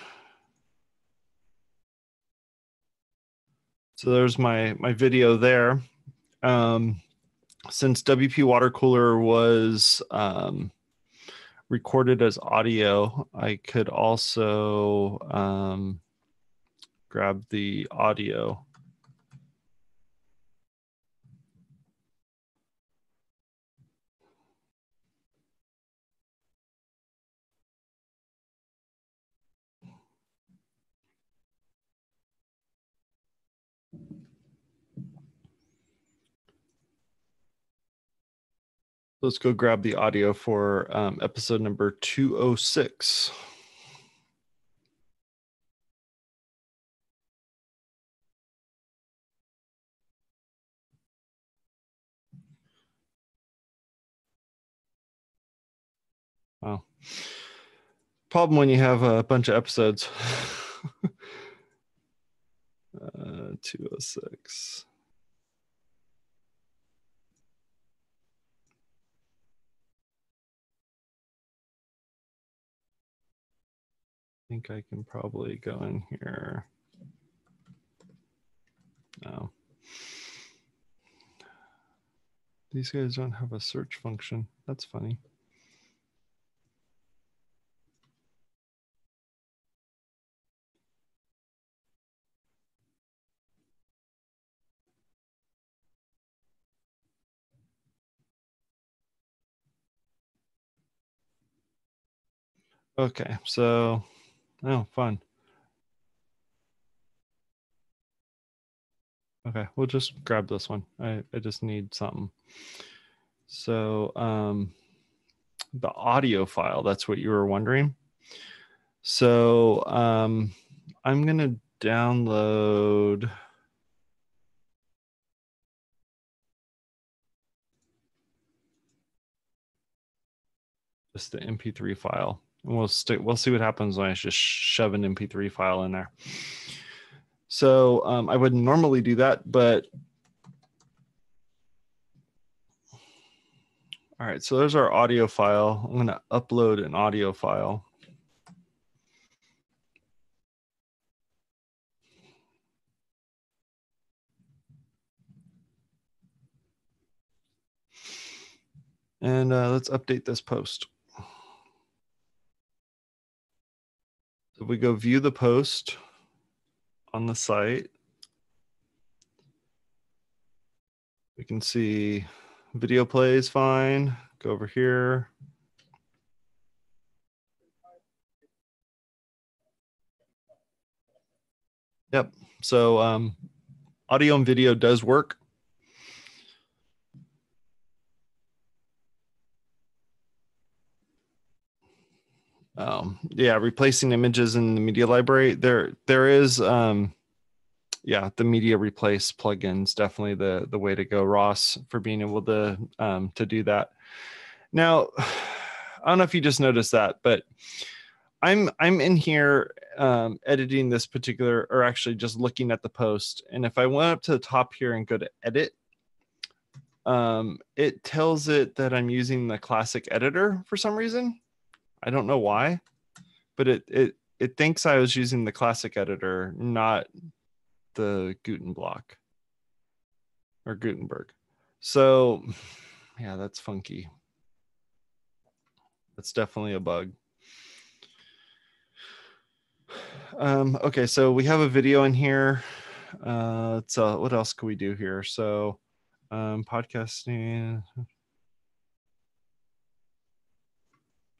So there's my video there. Since WPwatercooler was recorded as audio, I could also grab the audio. Let's go grab the audio for episode number 206. Wow. Problem when you have a bunch of episodes. 206. I think I can probably go in here. No. These guys don't have a search function. That's funny. Okay, so, oh, fun. Okay, we'll just grab this one. I just need something. So, the audio file, that's what you were wondering. So, I'm going to download just the MP3 file. And we'll see what happens when I just shove an MP3 file in there. So I wouldn't normally do that, but all right, so there's our audio file. I'm gonna upload an audio file. And let's update this post. So if we go view the post on the site, we can see video plays fine. Go over here. Yep, so audio and video does work. Yeah, replacing images in the media library. There is, yeah, the media replace plugins definitely the way to go, Ross, for being able to do that. Now, I don't know if you just noticed that, but I'm in here editing this particular, or actually just looking at the post. And if I went up to the top here and go to edit, it tells it that I'm using the classic editor for some reason. I don't know why, but it thinks I was using the classic editor, not the Gutenberg or Gutenberg. So yeah, that's funky. That's definitely a bug. Okay, so we have a video in here. So what else can we do here? So podcasting.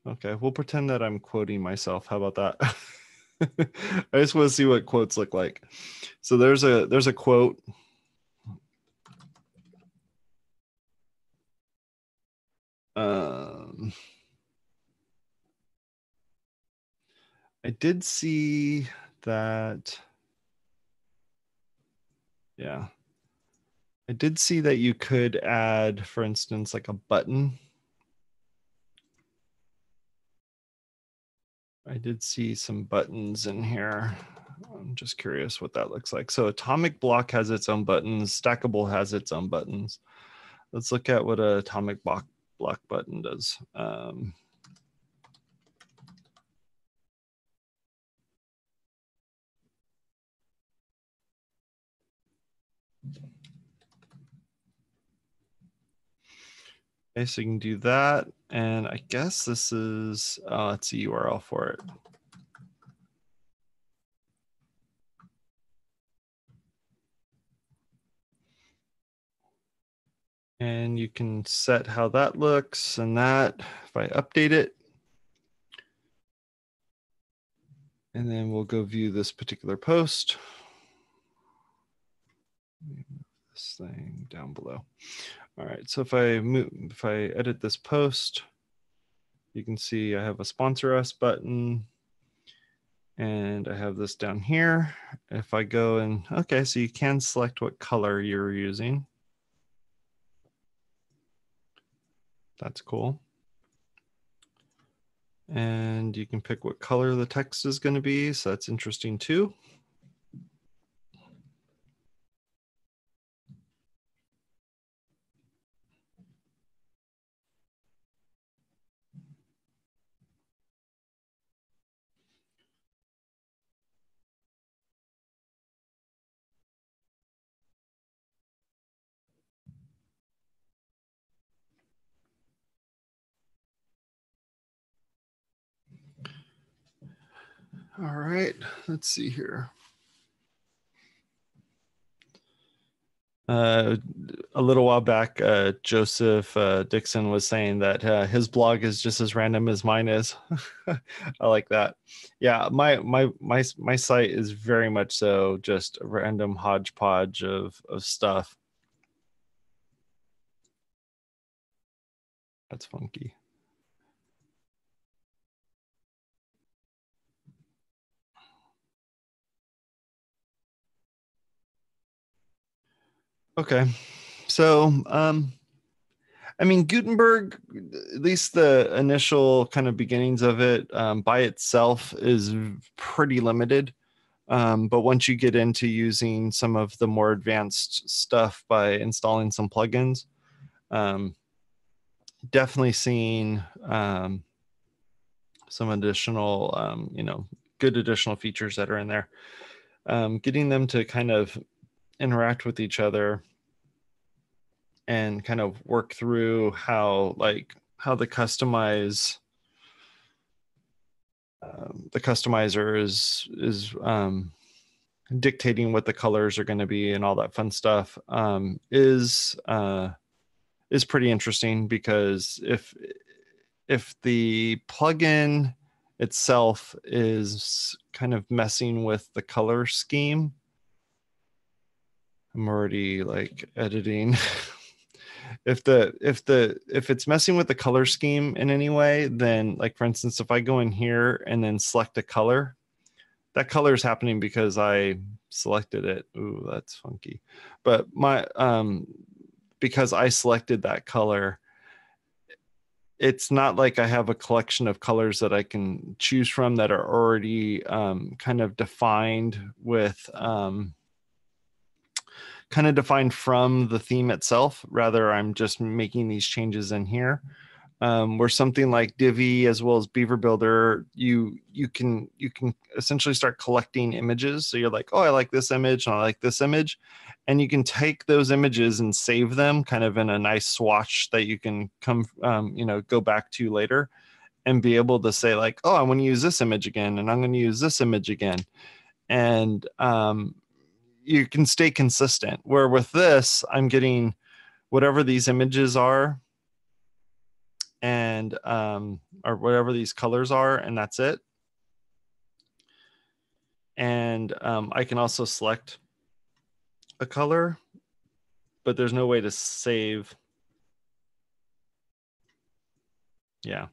Okay, we'll pretend that I'm quoting myself. How about that? I just want to see what quotes look like. So there's a quote. I did see that. Yeah. I did see that you could add, for instance, like a button. I did see some buttons in here. I'm just curious what that looks like. So Atomic Block has its own buttons. Stackable has its own buttons. Let's look at what a Atomic Block button does. Okay, so you can do that. And I guess this is, it's a URL for it. And you can set how that looks, and that, if I update it, and then we'll go view this particular post. Move this thing down below. All right, so if I edit this post, you can see I have a sponsor us button and I have this down here. If I go and, okay, so you can select what color you're using. That's cool. And you can pick what color the text is going to be. So that's interesting too. All right, let's see here. A little while back, Joseph Dixon was saying that his blog is just as random as mine is. I like that. Yeah, my site is very much so just a random hodgepodge of stuff. That's funky. Okay, so I mean, Gutenberg, at least the initial kind of beginnings of it by itself is pretty limited. But once you get into using some of the more advanced stuff by installing some plugins, definitely seeing some additional, good additional features that are in there. Getting them to kind of interact with each other and kind of work through how the customizer is dictating what the colors are going to be and all that fun stuff is pretty interesting, because if the plugin itself is kind of messing with the color scheme, I'm already like editing. if it's messing with the color scheme in any way, then like for instance, if I go in here and then select a color, that color is happening because I selected it. Ooh, that's funky. But because I selected that color, it's not like I have a collection of colors that I can choose from that are already kind of defined with defined from the theme itself. Rather, I'm just making these changes in here. Where something like Divi as well as Beaver Builder, you can essentially start collecting images. So you're like, oh, I like this image and I like this image, and you can take those images and save them kind of in a nice swatch that you can go back to later and be able to say like, oh, I want to use this image again, and I'm going to use this image again, and you can stay consistent. Where with this, I'm getting whatever these images are and or whatever these colors are, and that's it. And I can also select a color, but there's no way to save. Yeah,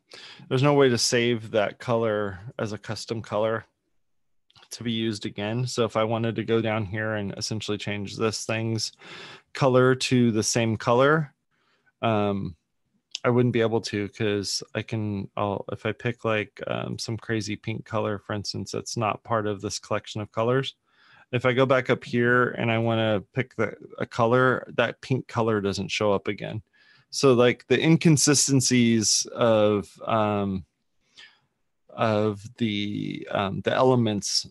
there's no way to save that color as a custom color to be used again. So if I wanted to go down here and essentially change this thing's color to the same color, I wouldn't be able to, because if I pick like some crazy pink color, for instance, that's not part of this collection of colors. If I go back up here and I want to pick a color, that pink color doesn't show up again. So like the inconsistencies of the elements,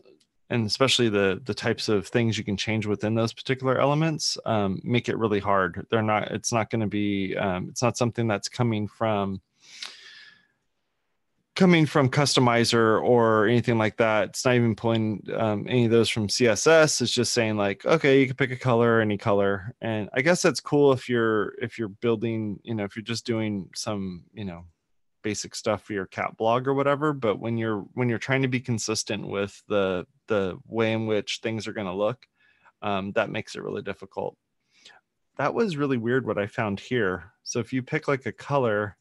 and especially the types of things you can change within those particular elements, make it really hard. It's not going to be, it's not something that's coming from Customizer or anything like that. It's not even pulling any of those from CSS. It's just saying like, okay, you can pick a color, any color. And I guess that's cool if you're building, if you're just doing some, basic stuff for your cat blog or whatever. But when you're trying to be consistent with the way in which things are going to look, that makes it really difficult. that was really weird what I found here. So if you pick like a color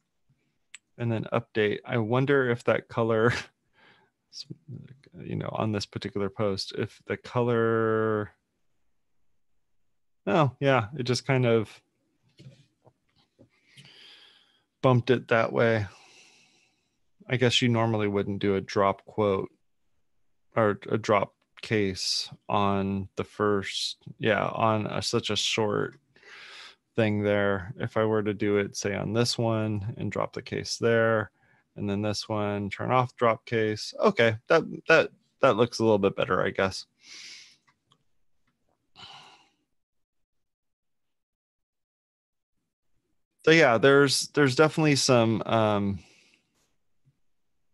and then update, I wonder if that color, you know, on this particular post, if the color, oh yeah, it just kind of bumped it that way. I guess you normally wouldn't do a drop quote or a drop case on the first, yeah, on such a short thing there. If I were to do it, say on this one and drop the case there, and then this one, turn off drop case. Okay, that looks a little bit better, I guess. So yeah, there's definitely some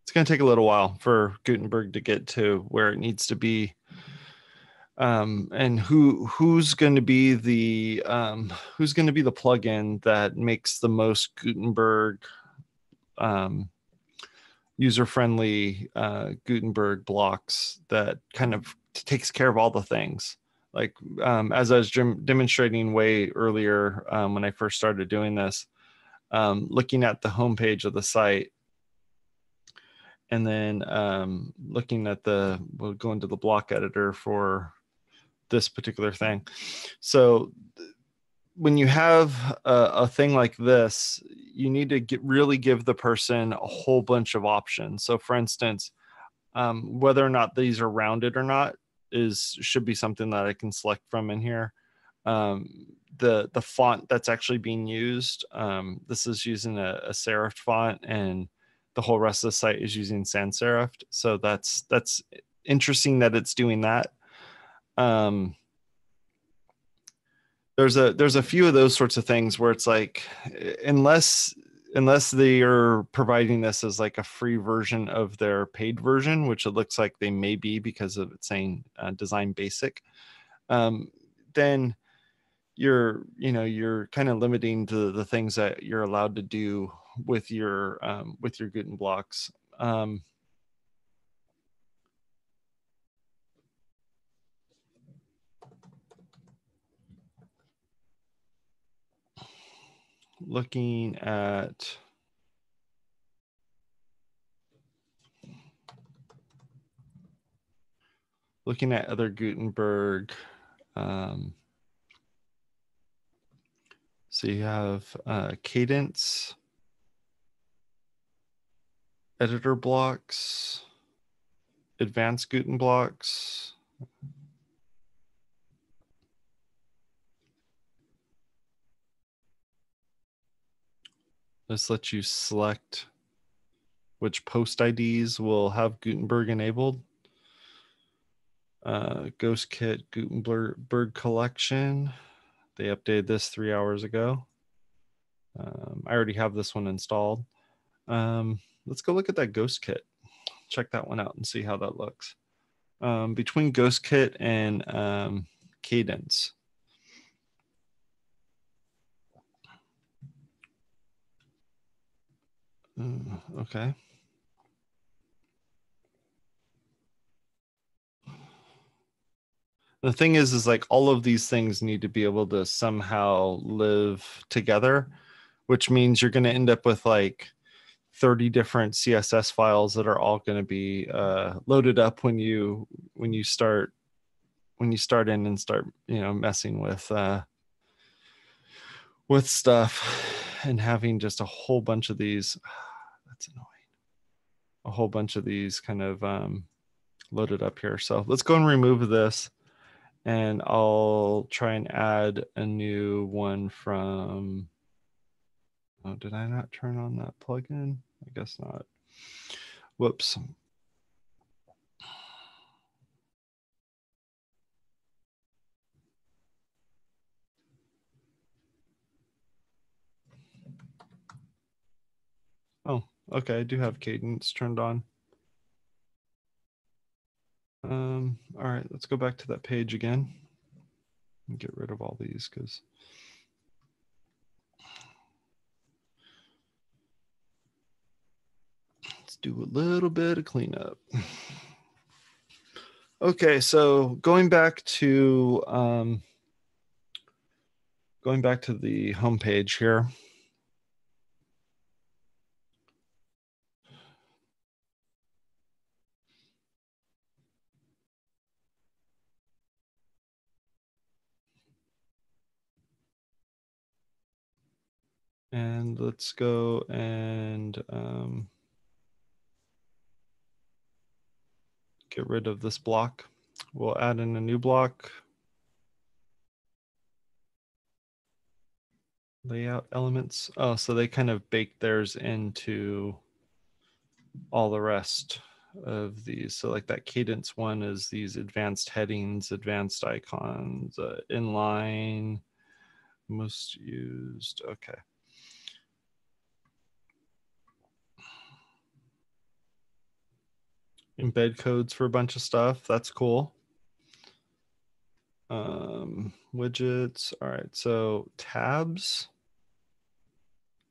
it's going to take a little while for Gutenberg to get to where it needs to be. And who's going to be the plugin that makes the most Gutenberg user-friendly Gutenberg blocks that kind of takes care of all the things. Like as I was demonstrating way earlier when I first started doing this, looking at the homepage of the site, and then looking at we'll go into the block editor for this particular thing. So when you have a thing like this, you need to really give the person a whole bunch of options. So for instance, whether or not these are rounded or not should be something that I can select from in here. The font that's actually being used, this is using a serif font, and the whole rest of the site is using sans serif. So that's interesting that it's doing that. There's a few of those sorts of things where it's like, unless they are providing this as like a free version of their paid version, which it looks like they may be because of it saying design basic, then you're kind of limiting the things that you're allowed to do with your Guten blocks. Looking at other Gutenberg, so you have cadence, editor blocks, advanced Guten blocks. This lets you select which post IDs will have Gutenberg enabled. Ghost Kit Gutenberg collection. They updated this 3 hours ago. I already have this one installed. Let's go look at that Ghost Kit. Check that one out and see how that looks. Between Ghost Kit and Cadence. Okay. The thing is like all of these things need to be able to somehow live together, which means you're going to end up with like 30 different CSS files that are all going to be loaded up when you start in and start messing with stuff, and having just a whole bunch of these. That's annoying. A whole bunch of these kind of loaded up here. So let's go and remove this, and I'll try and add a new one from. Oh, did I not turn on that plugin? I guess not. Whoops. Oh, okay. I do have Cadence turned on. All right, let's go back to that page again and get rid of all these because let's do a little bit of cleanup. Okay, so going back to Going back to the home page here. And let's go and get rid of this block. We'll add in a new block. Layout elements. Oh, so they kind of bake theirs into all the rest of these. So like that cadence one is these advanced headings, advanced icons, inline, most used. Okay. Embed codes for a bunch of stuff. That's cool. Widgets. All right. So tabs.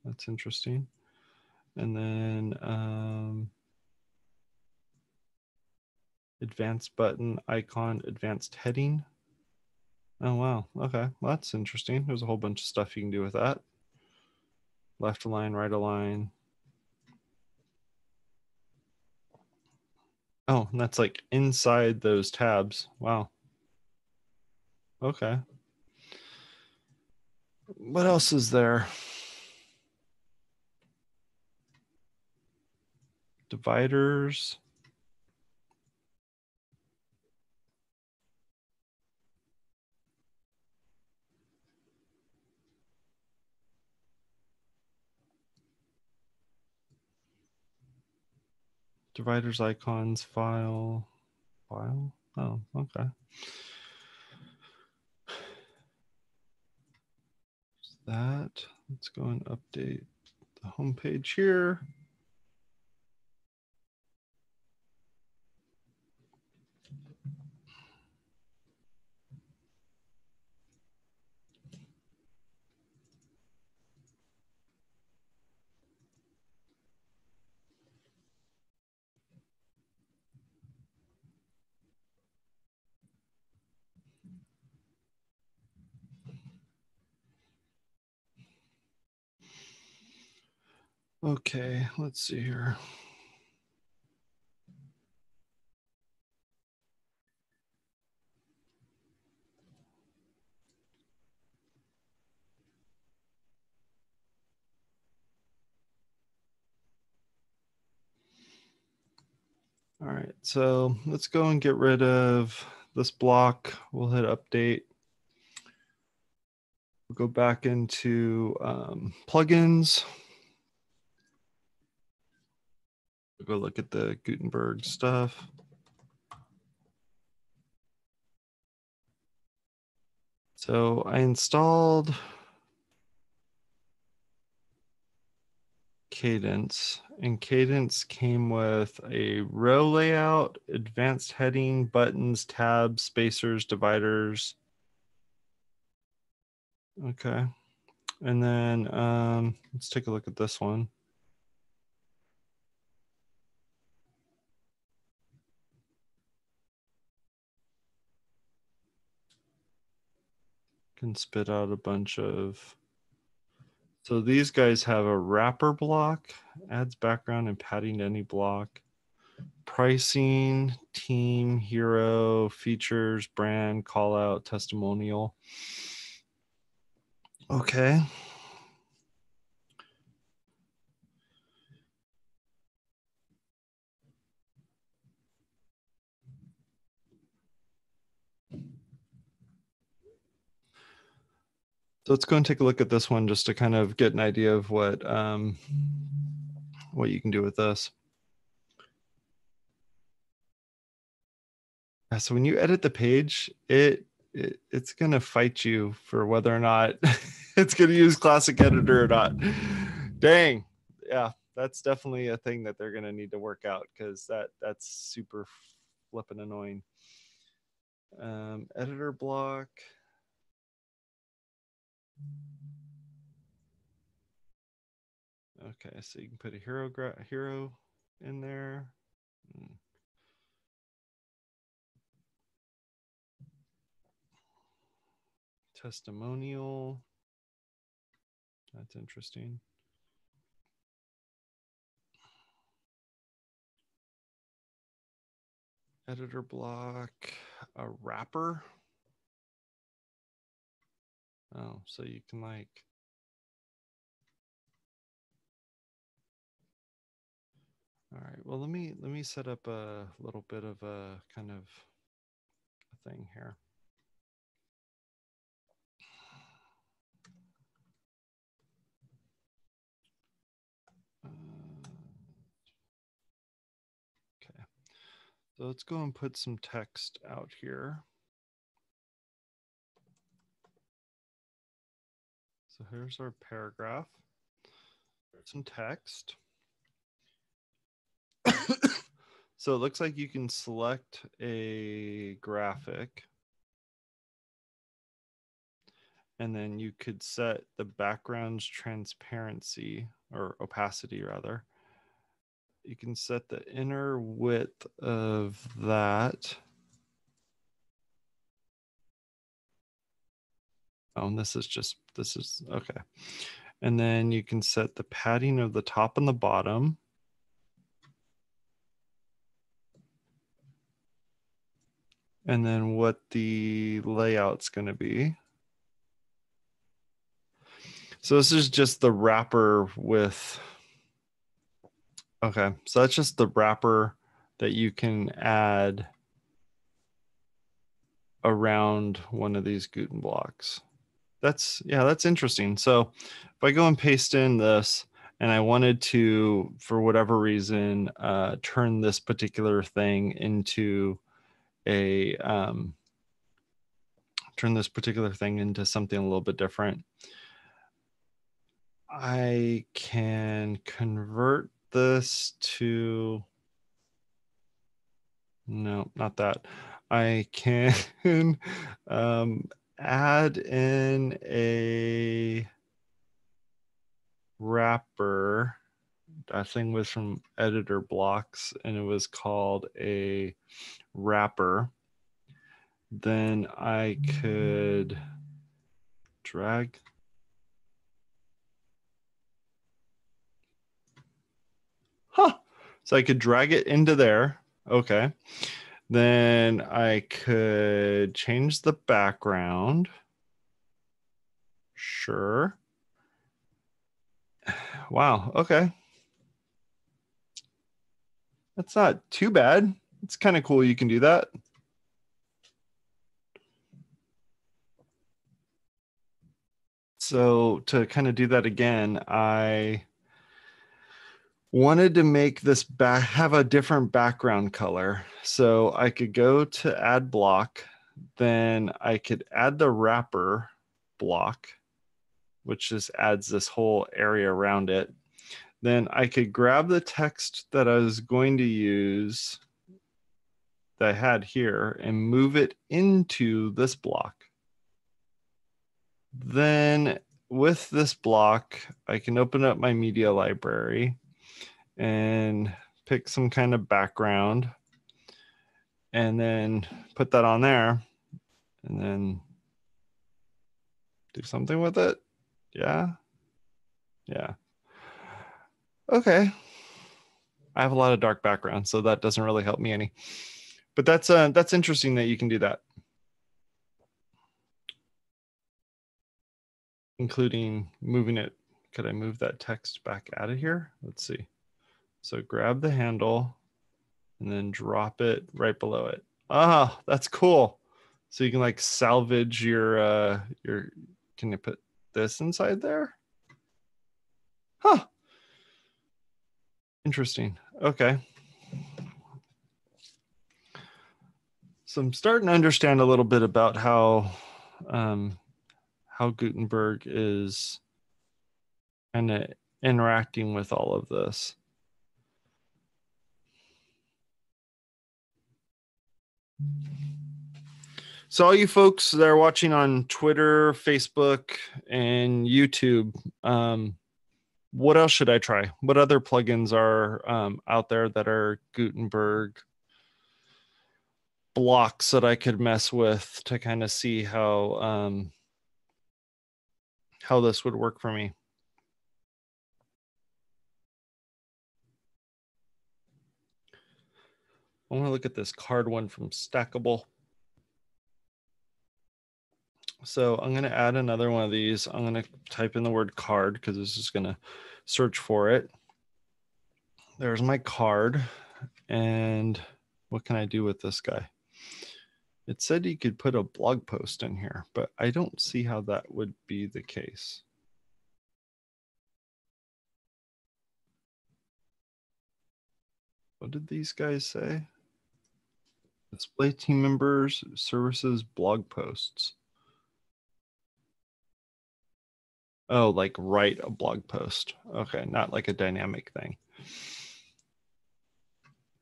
That's interesting. And then advanced button, icon, advanced heading. Oh, wow. Okay. Well, that's interesting. There's a whole bunch of stuff you can do with that. Left align, right align. Oh, and that's like inside those tabs. Wow. Okay. What else is there? Dividers. Dividers, icons, file. Oh, okay. That. Let's go and update the home page here. Okay, let's see here. All right, so let's go and get rid of this block. We'll hit update. We'll go back into plugins. We'll go look at the Gutenberg stuff. So I installed Cadence, and Cadence came with a row layout, advanced heading, buttons, tabs, spacers, dividers. Okay. And then let's take a look at this one. Can spit out a bunch of. So these guys have a wrapper block, adds background and padding to any block. Pricing, team, hero, features, brand, call out, testimonial. Okay. So let's go and take a look at this one just to kind of get an idea of what you can do with this. So when you edit the page, it's going to fight you for whether or not it's going to use classic editor or not. Dang. Yeah, that's definitely a thing that they're going to need to work out because that's super flipping annoying. Editor block. Okay, so you can put a hero in there. Testimonial. That's interesting. Editor block, a wrapper. Oh, so you can like, all right, well, let me set up a little bit of a kind of a thing here. Okay, so let's go and put some text out here. So here's our paragraph, some text. So it looks like you can select a graphic, and then you could set the background's transparency, or opacity rather. You can set the inner width of that. Oh, and this is okay. And then you can set the padding of the top and the bottom. And then what the layout's going to be. So this is just the wrapper with, okay, so that's just the wrapper that you can add around one of these Guten blocks. That's interesting. So if I go and paste in this, and I wanted to, for whatever reason, turn this particular thing into a, something a little bit different, I can convert this to, no, not that. I can add in a wrapper. That thing was from editor blocks, and it was called a wrapper. Then I could drag. Huh. So I could drag it into there. Okay. Then I could change the background. Sure. Wow. Okay. That's not too bad. It's kind of cool you can do that. So to kind of do that again, I wanted to make this have a different background color. So I could go to add block, then I could add the wrapper block, which just adds this whole area around it. Then I could grab the text that I was going to use that I had here and move it into this block. Then with this block, I can open up my media library and pick some kind of background and then put that on there and then do something with it. Yeah. Yeah. Okay. I have a lot of dark background, so that doesn't really help me any. But that's interesting that you can do that. Including moving it. Could I move that text back out of here? Let's see. So grab the handle and then drop it right below it. Ah, that's cool. So you can like salvage your, can you put this inside there? Huh. Interesting. Okay. So I'm starting to understand a little bit about how Gutenberg is kind of interacting with all of this. So all you folks that are watching on Twitter, Facebook, and YouTube, what else should I try? What other plugins are out there that are Gutenberg blocks that I could mess with to kind of see how this would work for me? I want to look at this card one from Stackable. So I'm going to add another one of these. I'm going to type in the word card because this is going to search for it. There's my card. And what can I do with this guy? It said you could put a blog post in here, but I don't see how that would be the case. What did these guys say? Display team members, services, blog posts. Oh, like write a blog post. Okay, not like a dynamic thing.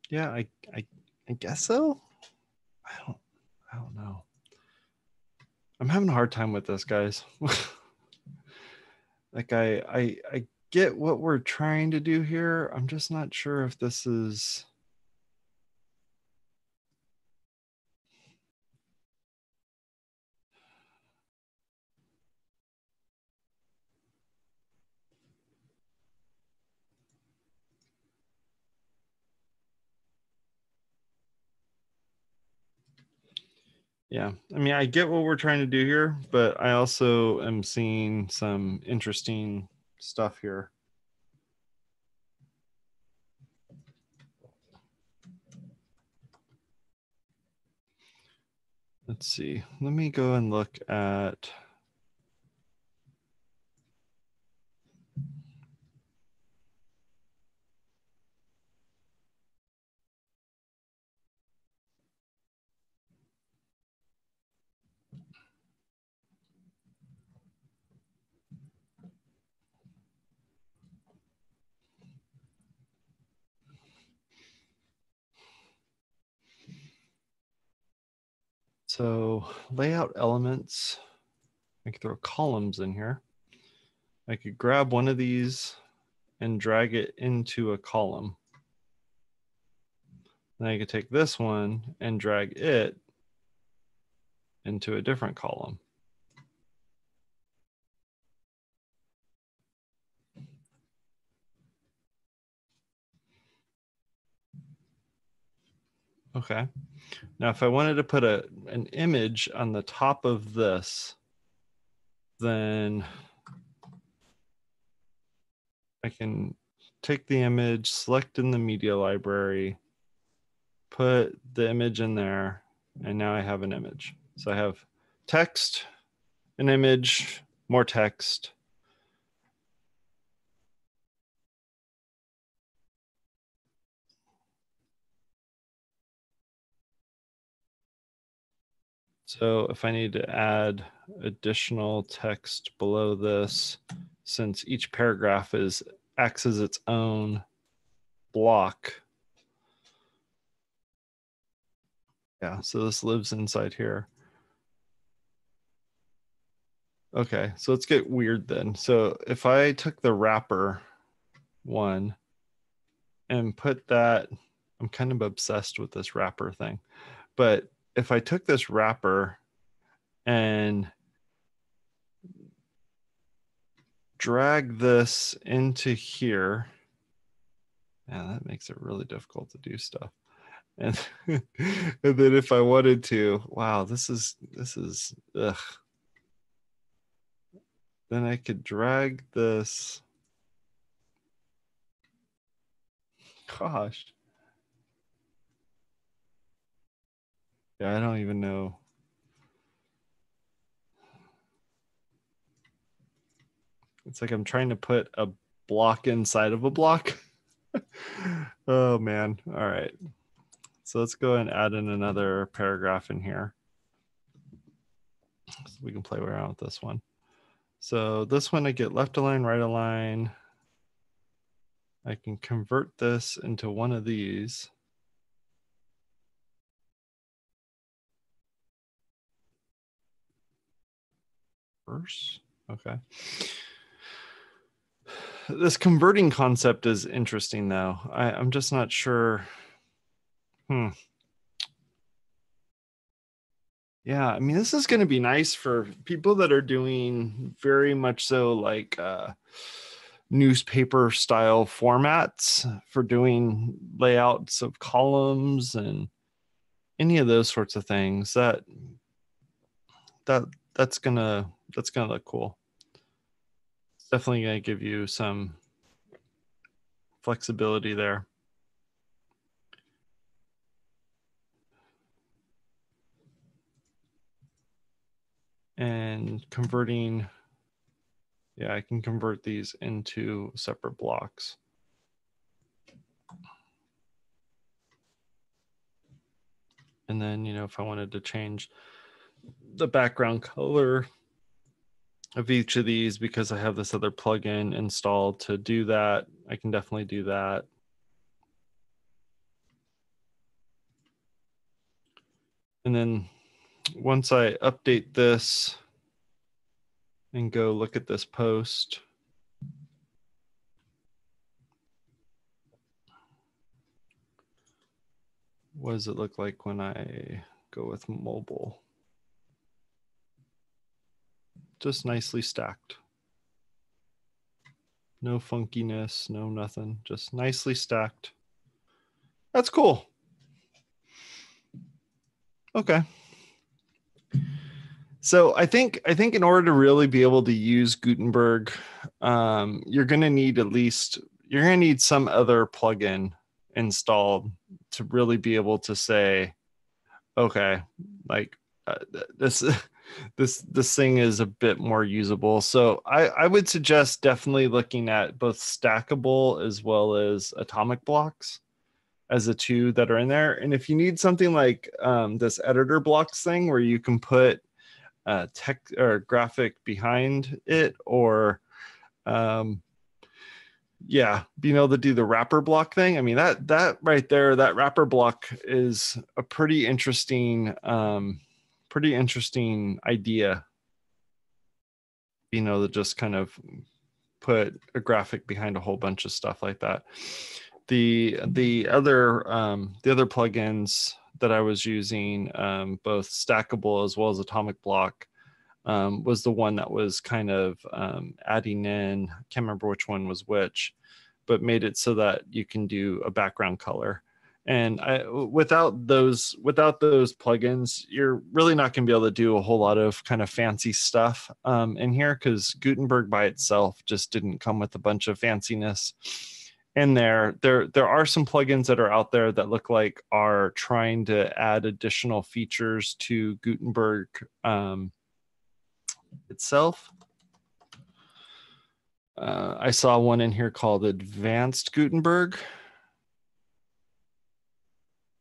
Yeah, I guess so. I don't know. I'm having a hard time with this, guys. Like I get what we're trying to do here. I'm just not sure if this is. Yeah, I mean, I get what we're trying to do here, but I also am seeing some interesting stuff here. Let's see. Let me go and look at. So layout elements, I could throw columns in here. I could grab one of these and drag it into a column. Then I could take this one and drag it into a different column. Okay. Now, if I wanted to put an image on the top of this, then I can take the image, select in the media library, put the image in there, and now I have an image. So I have text, an image, more text. So if I need to add additional text below this, since each paragraph acts as its own block. Yeah, so this lives inside here. Okay, so let's get weird then. So if I took the wrapper one and put that, I'm kind of obsessed with this wrapper thing. But if I took this wrapper and drag this into here, yeah, that makes it really difficult to do stuff. And, and then if I wanted to, wow, this is ugh. Then I could drag this. Gosh. Yeah, I don't even know. It's like I'm trying to put a block inside of a block. Oh man. All right. So let's go and add in another paragraph in here. So we can play around with this one. So this one I get left align, right align. I can convert this into one of these. Verse. Okay. This converting concept is interesting though. I'm just not sure. Yeah, I mean, this is going to be nice for people that are doing very much so like newspaper style formats for doing layouts of columns and any of those sorts of things, that's gonna look cool. It's definitely gonna give you some flexibility there. And converting, yeah, I can convert these into separate blocks. And then, you know, if I wanted to change the background color of each of these, because I have this other plugin installed to do that, I can definitely do that. And then once I update this and go look at this post, what does it look like when I go with mobile? Just nicely stacked. No funkiness, no nothing, just nicely stacked. That's cool. Okay. So I think in order to really be able to use Gutenberg, you're going to need some other plugin installed to really be able to say, okay, like this this thing is a bit more usable. So I would suggest definitely looking at both stackable as well as atomic blocks as the two that are in there. And if you need something like this editor blocks thing where you can put text or graphic behind it, or yeah, being able to do the wrapper block thing. I mean, that right there, that wrapper block is a pretty interesting idea. You know, to just kind of put a graphic behind a whole bunch of stuff like that. The other plugins that I was using, both stackable as well as atomic block, was the one that was kind of adding in, I can't remember which one was which, but made it so that you can do a background color. And without those plugins, you're really not going to be able to do a whole lot of kind of fancy stuff in here, because Gutenberg by itself just didn't come with a bunch of fanciness in there. There are some plugins that are out there that look like are trying to add additional features to Gutenberg itself. I saw one in here called Advanced Gutenberg.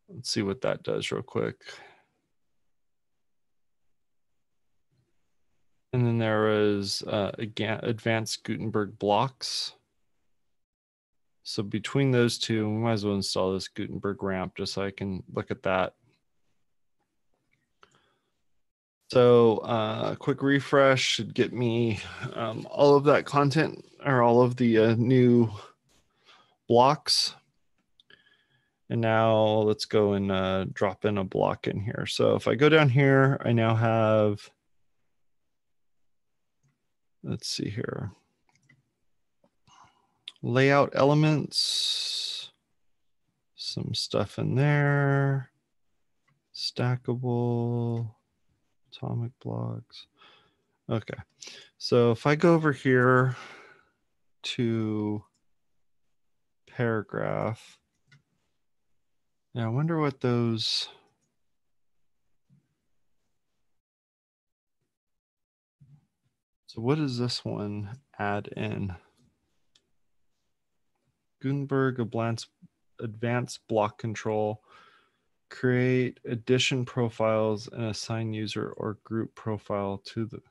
Let's see what that does real quick. And then there is again, Advanced Gutenberg blocks. So between those two, we might as well install this Gutenberg ramp just so I can look at that. So a quick refresh should get me all of that content, or all of the new blocks. And now let's go and drop in a block in here. So if I go down here, I now have, let's see here, layout elements, some stuff in there, stackable, atomic blocks. Okay, so if I go over here to paragraph, now I wonder what those, so what does this one add in? Gutenberg advanced block control, create addition profiles and assign user or group profile to the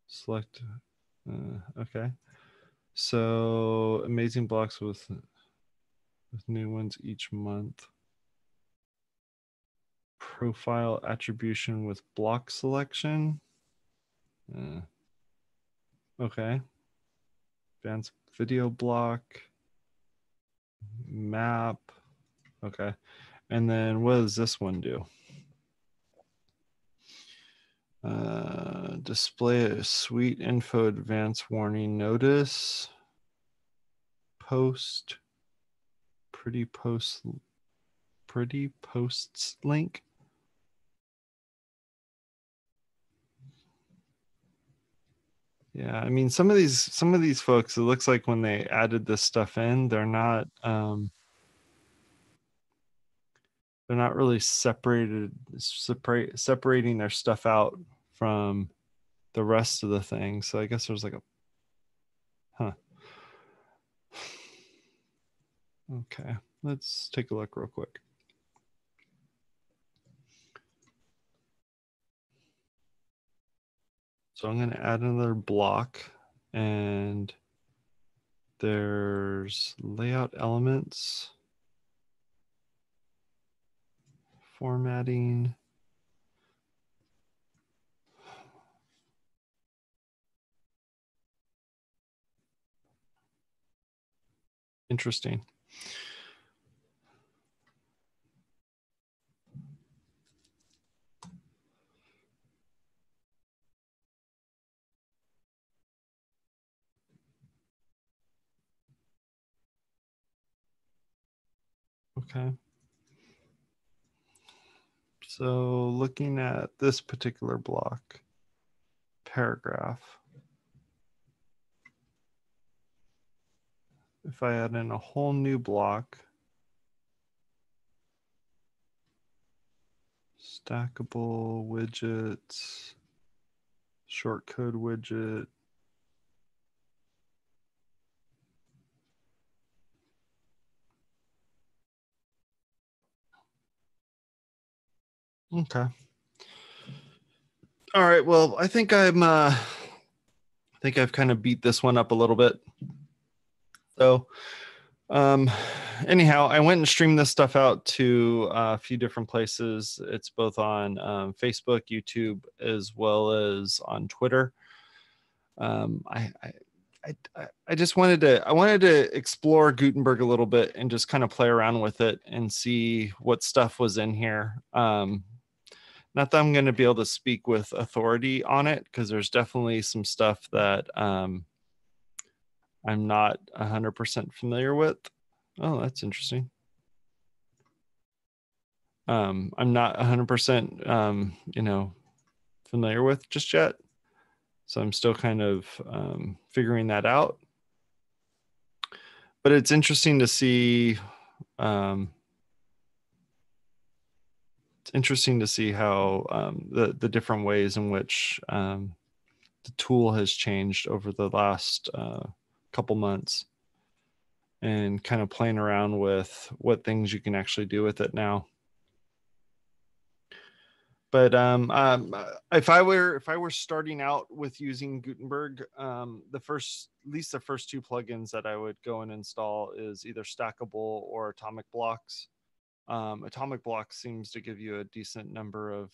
select. Okay, so amazing blocks with new ones each month. Profile attribution with block selection. Okay. Advanced video block. Map. Okay. And then what does this one do? Display a suite info advance warning notice. post, pretty posts link. Yeah, I mean, some of these folks, it looks like when they added this stuff in, they're not really separating their stuff out from the rest of the thing. So I guess there's like a, okay, let's take a look real quick. So I'm going to add another block, and there's layout elements, formatting. Interesting. Okay. So looking at this particular block, paragraph, if I add in a whole new block, stackable widgets, shortcode widget, okay. All right. Well, I think I've kind of beat this one up a little bit. So, anyhow, I went and streamed this stuff out to a few different places. It's both on Facebook, YouTube, as well as on Twitter. I just wanted to explore Gutenberg a little bit and just kind of play around with it and see what stuff was in here. Not that I'm going to be able to speak with authority on it, because there's definitely some stuff that I'm not 100% familiar with. Oh, that's interesting. I'm not 100% familiar with just yet, so I'm still kind of figuring that out. But it's interesting to see. It's interesting to see how the different ways in which the tool has changed over the last couple months, and kind of playing around with what things you can actually do with it now. But if I were starting out with using Gutenberg, at least the first two plugins that I would go and install is either Stackable or Atomic Blocks. Atomic Blocks seems to give you a decent number of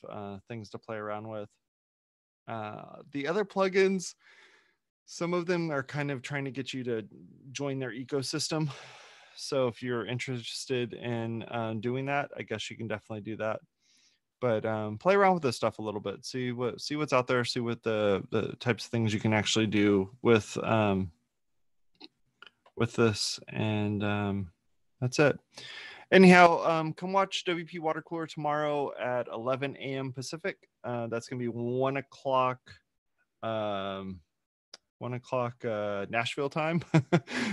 things to play around with. The other plugins, some of them are kind of trying to get you to join their ecosystem. So if you're interested in doing that, I guess you can definitely do that. But play around with this stuff a little bit. See what's out there. See what the types of things you can actually do with this, and that's it. Anyhow, come watch WP Watercooler tomorrow at 11 a.m. Pacific. That's going to be 1 o'clock. 1 o'clock Nashville time.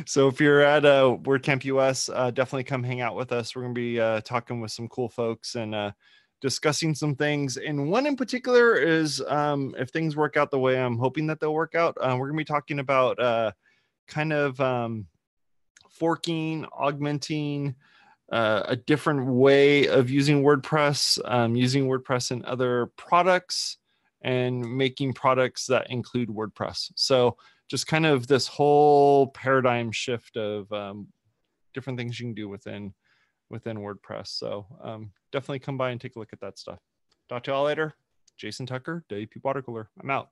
So if you're at WordCamp US, definitely come hang out with us. We're going to be talking with some cool folks and discussing some things. And one in particular is if things work out the way I'm hoping that they'll work out, we're going to be talking about kind of forking, augmenting, a different way of using WordPress in other products, and making products that include WordPress. So just kind of this whole paradigm shift of different things you can do within WordPress. So definitely come by and take a look at that stuff. Talk to y'all later. Jason Tucker, WP Watercooler. I'm out.